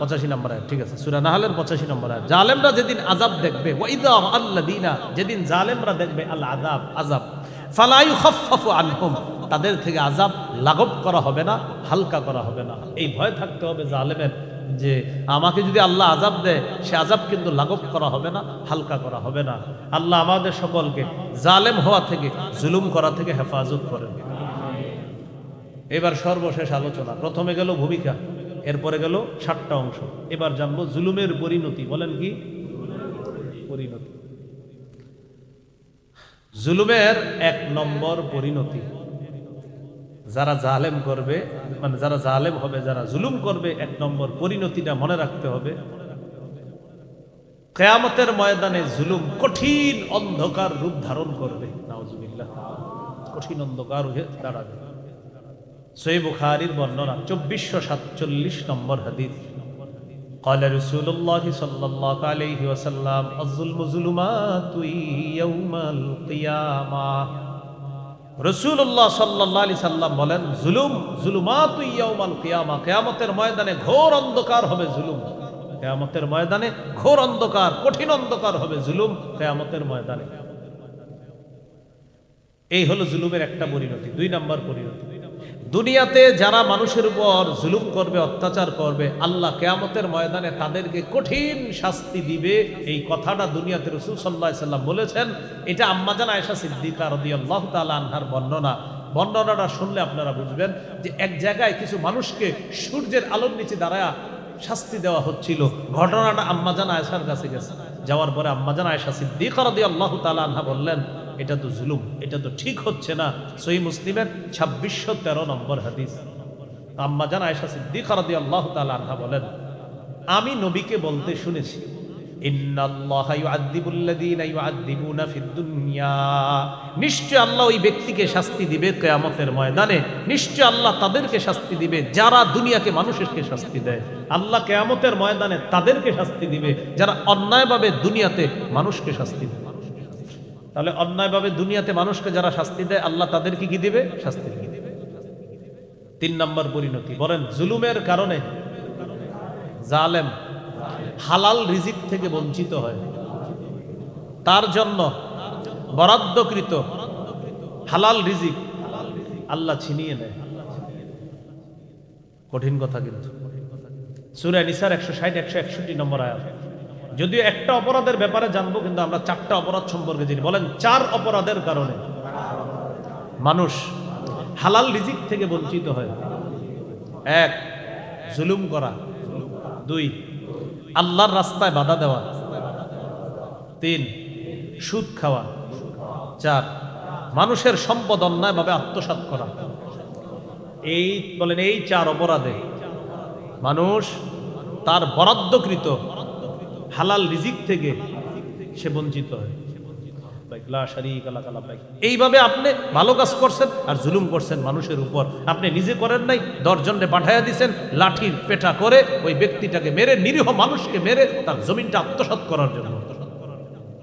S1: 85 নম্বর আয়াত, ঠিক আছে, সূরা নাহলের 85 নম্বর আয়াত। জালেমরা যেদিন আযাব দেখবে, ওয়াইযা রাআল্লাযীনা, যেদিন জালেমরা দেখবে আল আযাব, আযাব, ফালা ইউখাফফাফু আনহুম, তাদের থেকে আযাব লাঘব করা হবে না, হালকা করা হবে না। এই ভয় থাকতে হবে জালেমের যে আমাকে যদি আল্লাহ আযাব দেয়, সে আযাব কিন্তু লাঘব করা হবে না, হালকা করা হবে না। আল্লাহ আমাদের সকলকে জালেম হওয়া থেকে, জুলুম করা থেকে হেফাজত করেন। এবার সর্বশেষ আলোচনা, প্রথমে গেল ভূমিকা, এরপরে গেল 7টা অংশ। এবার জানবো জুলুমের পরিণতি। বলেন কি পরিণতি? জুলুমের 1 নম্বর পরিণতি, যারা জালেম করবে, মানে যারা জালেম হবে, যারা জুলুম করবে, 1 নম্বর পরিণতিটা মনে রাখতে হবে। কিয়ামতের ময়দানে জুলুম কঠিন অন্ধকার রূপ ধারণ করবে। নাউজুবিল্লাহ, কঠিন অন্ধকার হয়ে দাঁড়াবে। সহিহ বুখারীর বর্ণনা 2447 নম্বর হাদিস। قال رسول الله صلى الله عليه وسلم الظلم ظلمات يوم القيامة, রাসূলুল্লাহ সাল্লাল্লাহু আলাইহি সাল্লাম বলেন, জুলুম জুলুমাতু ইয়াউমাল কিয়ামা, কিয়ামতের ময়দানে ঘোর অন্ধকার হবে জুলুম। কিয়ামতের ময়দানে ঘোর অন্ধকার, কঠিন অন্ধকার হবে জুলুম কিয়ামতের ময়দানে। এই হলো জুলুমের একটা পরিণতি। 2 নম্বর পরিণতি, দুনিয়াতে যারা মানুষের উপর জুলুম করবে, অত্যাচার করবে, আল্লাহ কিয়ামতের ময়দানে তাদেরকে কঠিন শাস্তি দিবে। এই কথাটা দুনিয়াতে রাসূল সাল্লাল্লাহু আলাইহি সাল্লাম বলেছেন। এটা আম্মাজান আয়েশা সিদ্দিকা রাদিয়াল্লাহু তাআলা আনহার বর্ণনা। বর্ণনাটা শুনলে আপনারা বুঝবেন যে এক জায়গায় কিছু মানুষকে সূর্যের আলোর নিচে দাঁড়ায়া শাস্তি দেওয়া হচ্ছিল। ঘটনাটা আম্মাজান আয়েশার কাছে গেছে। যাওয়ার পরে আম্মাজান আয়েশা সিদ্দিকা রাদিয়াল্লাহু তাআলা আনহা বললেন, এটা তো জুলুম, এটা তো ঠিক হচ্ছে না। সহিহ মুসলিমের 2613 নম্বর হাদিস। আম্মাজান আয়েশা সিদ্দিকা রাদিয়াল্লাহু তাআলা আনহা বলেন, আমি নবীকে বলতে শুনেছি, ইন্নাল্লাহা ইউআযযিবুল্লাযীনা ইউআযযিবুনা ফিদ দুনিয়া, নিশ্চয় আল্লাহ ওই ব্যক্তিকে শাস্তি দিবে কিয়ামতের ময়দানে। নিশ্চয় আল্লাহ তাদেরকে শাস্তি দিবে যারা দুনিয়াকে মানুষকে শাস্তি দেয়। আল্লাহ কিয়ামতের ময়দানে তাদেরকে শাস্তি দিবে যারা অন্যায়ভাবে দুনিয়াতে মানুষকে শাস্তি দেয়। তাহলে অন্যায়ভাবে দুনিয়াতে মানুষকে যারা শাস্তি দেয়, আল্লাহ তাদেরকে কি দিবে? শাস্তি দিবে। 3 নম্বর পরিণতি, বলেন জুলুমের কারণে জালেম হালাল রিজিক থেকে বঞ্চিত হয়, তার জন্য বরাদ্দকৃত হালাল রিজিক আল্লাহ ছিনিয়ে নেয়। কঠিন কথা কিন্তু। সূরা নিসার 160 161 নম্বর আয়াত। যদিও একটা অপরাধের ব্যাপারে জানবো, কিন্তু আমরা 4টা অপরাধ সম্পর্কে জানি। বলেন 4 অপরাধের কারণে মানুষ হালাল রিজিক থেকে বঞ্চিত হয়। 1, জুলুম করা। 2, আল্লাহর রাস্তায় বাধা দেওয়া। 3, সুদ খাওয়া। 4, মানুষের সম্পদ অন্যায়ভাবে আত্মসাৎ করা। এই বলেন এই 4 অপরাধে মানুষ তার বরাদ্দকৃত হালাল রিজিক থেকে সে বঞ্চিত হয়। এইভাবে আপনি ভালো কাজ করছেন আর জুলুম করছেন মানুষের উপর। আপনি নিজে করেন নাই, 10 জনকে পাঠাইয়া দিয়েছেন লাঠির পেটা করে ওই ব্যক্তিটাকে মেরে, নিরীহ মানুষকে মেরে তার জমিনটা আত্মসাৎ করার জন্য।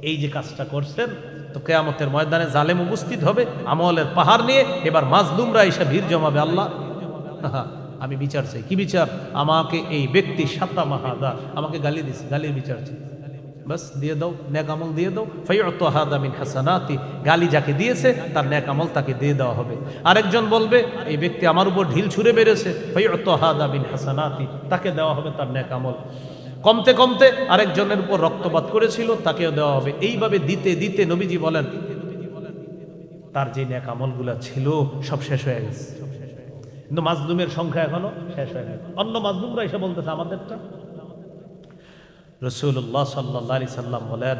S1: এই যে কাজটা করছেন, তো কিয়ামতের ময়দানে জালেম উপস্থিত হবে আমলের পাহাড় নিয়ে। এবার মাজলুমরা এসে ভিড় জমাবে, আল্লাহ আমি বিচার চাই। কি বিচার? আমাকে এই ব্যক্তি সাতা মাহাদা আমাকে গালি দিছে, গালির বিচার চাই। বাস দিয়ে দাও, নেক আমল দিয়ে দাও। ফায়ুতু হাদা মিন হাসানাতি, গালি যাকে দিয়েছে তার নেক আমল তাকে দিয়ে দেওয়া হবে। আরেকজন বলবে এই ব্যক্তি আমার উপর ঢিল ছুঁড়ে মেরেছে, ফায়ুতু হাদা মিন হাসানাতি, তাকে দেওয়া হবে তার নেক আমল। কমতে কমতে আরেকজনের উপর রক্তপাত করেছিল, তাকেও দেওয়া হবে। এইভাবে দিতে দিতে নবীজি বলেন তার যে নেক আমলগুলা ছিল সব শেষ হয়ে গেছে। কিন্তু মাজলুমের সংখ্যা এখনো শেষ হয় না। অন্য মাজলুমরা এসে বলতেছে আমাদেরটা। রাসূলুল্লাহ সাল্লাল্লাহু আলাইহি সাল্লাম বলেন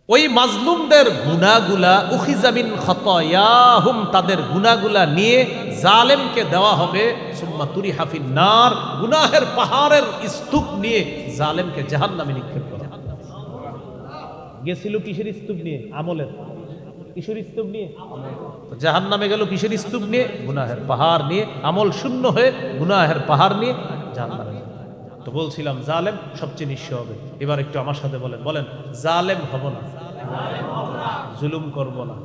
S1: ওই মাজলুমদের গুনাহগুলা উখিযা মিন খাতায়াহুম, তাদের গুনাহগুলা নিয়ে জালেমকে দেওয়া হবে। সুম্মা তুরিহা ফিন নার, গুনাহের পাহাড়ের স্তূপ নিয়ে জালেমকে জাহান্নামে নিক্ষেপ করা। গেছিল কিসের স্তূপ নিয়ে? আমলের। কিসের স্তূপ নিয়ে? জাহান্নামে গেল কিসের স্তূপ নিয়ে? গুনাহের পাহাড় নিয়ে। আমল শূন্য হয়ে গুনাহের পাহাড় নিয়ে জাহান্নামে। তো বলছিলাম জালেম সবচেয়ে নিঃস্ব হবে। এবার একটু আমার সাথে বলেন, বলেন জালেম হব না, জুলুম করব না,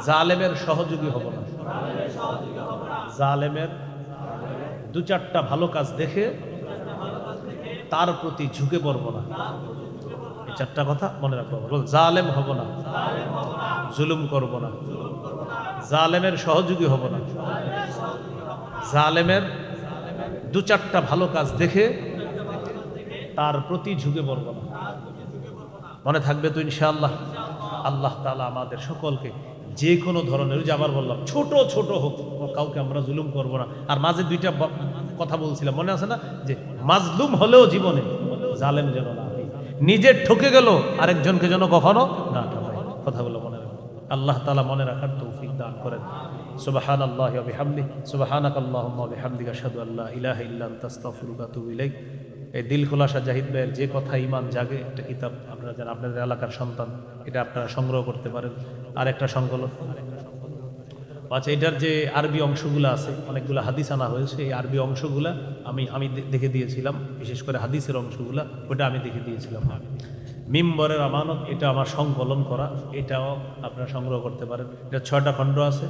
S1: জালেমের সহযোগী হব না, জালেমের 2-4টা ভালো কাজ দেখে তার প্রতি ঝুঁকে পড়ব না। এই 4টা কথা মনে রাখবো। জালেম হব না, জুলুম করব না, জালেমের সহযোগী হব না, জালেমের 2-4টা ভালো কাজ দেখে তার প্রতি ঝুঁকে পড়ব না। মনে থাকবে তো ইনশাআল্লাহ? আল্লাহ তাআলা আমাদের সকলকে যে কোনো ধরনের, যে আবার বললাম ছোট ছোট হোক, কাউকে আমরা জুলুম করব না। আর মাঝে 2টা কথা বলছিলাম, মনে আছে না? যে মাজলুম হলেও জীবনে জালেম যেন না হয়, নিজে ঠকে গেল আরেকজনকে যেন কখনো না ঠকায়। কথাগুলো মনে রাখবেন। আল্লাহ তাআলা মনে রাখার তৌফিক দান করেন। সুবহানাল্লাহি ওয়া বিহামদিহি, সুবহানাকাল্লাহুম্মা ওয়া বিহামদিকা, আশহাদু আল্লা ইলাহা ইল্লা আনতা, আস্তাগফিরুকা ওয়া আতুবু ইলাইক। এই দিল খোলাসা জাহিদ ভাইয়ের যে কথা ইমান জাগে, একটা কিতাব আপনারা জানেন, আপনাদের এলাকার সন্তান, এটা আপনারা সংগ্রহ করতে পারেন। আর একটা সংকলন, আচ্ছা এটার যে আরবি অংশগুলো আছে, অনেকগুলো হাদিস আনা হয়েছে। এই আরবি অংশগুলা আমি দেখে দিয়েছিলাম, বিশেষ করে হাদিসের অংশগুলা ওটা আমি দেখে দিয়েছিলাম। মিম্বরের আমানত, এটা আমার সংকলন করা, এটাও আপনারা সংগ্রহ করতে পারেন। এটা 6টা খণ্ড আছে।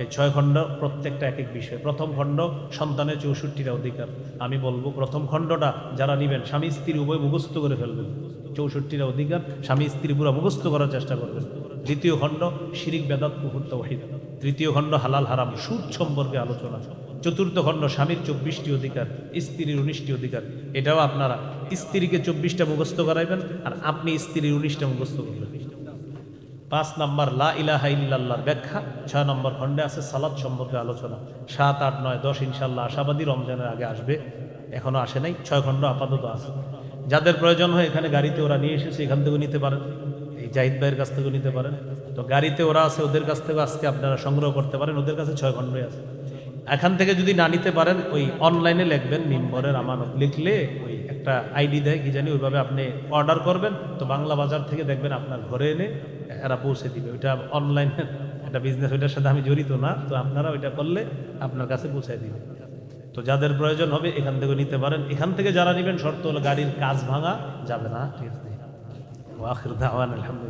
S1: এই 6 খণ্ড প্রত্যেকটা এক এক বিষয়। প্রথম খণ্ড সন্তানের 64টা অধিকার। আমি বলবো প্রথম খণ্ডটা যারা নেবেন স্বামী স্ত্রী উভয় মুখস্থ করে ফেলবেন। 64টা অধিকার স্বামী স্ত্রী পুরো মুখস্থ করার চেষ্টা করবেন। দ্বিতীয় খণ্ড শিরিক বেদাত কুফর তাওহীদ। তৃতীয় খণ্ড হালাল হারাম সুদ সম্পর্কে আলোচনা। চতুর্থ খণ্ড স্বামীর 24টি অধিকার, স্ত্রীর 19টি অধিকার। এটাও আপনারা স্ত্রীকে 24টা মুখস্থ করাইবেন আর আপনি স্ত্রীর 19টা মুখস্থ করবেন। 5 নাম্বার লা ইলাহা ইল্লাল্লাহর ব্যাখ্যা। 6 নম্বর খণ্ডে আছে সালাত সম্পর্কে আলোচনা। 7, 8, 9, 10 ইনশাআল্লাহ আশাবাদী রমজানের আগে আসবে, এখনো আসে নাই। 6 খণ্ড আপাতত আছে। যাদের প্রয়োজন হয় এখানে গাড়িতে ওরা নিয়ে এসেছে, এখান থেকেও নিতে পারেন, এই জাহিদ ভাইয়ের কাছ থেকেও নিতে পারেন। তো গাড়িতে ওরা আছে, ওদের কাছ থেকে আজকে আপনারা সংগ্রহ করতে পারেন, ওদের কাছে 6 খণ্ডই আছে। এখান থেকে যদি না নিতে পারেন ওই অনলাইনে লিখবেন মিম্বরের আমানত, লিখলে ওই একটা আইডি দেয় কি জানি, ওইভাবে আপনি অর্ডার করবেন। তো বাংলা বাজার থেকে দেখবেন আপনার ঘরে এনে এরা পৌঁছে দিবে। ওইটা অনলাইনের একটা বিজনেস, ওইটার সাথে আমি জড়িত না। তো আপনারা ওইটা করলে আপনার কাছে পৌঁছায় দিবে। তো যাদের প্রয়োজন হবে এখান থেকে নিতে পারেন। এখান থেকে যারা নেবেন শর্ত হলো গাড়ির কাজ ভাঙা যাবে না। ঠিক আছে। আখির দাওয়ানা আলহামদুলিল্লাহ।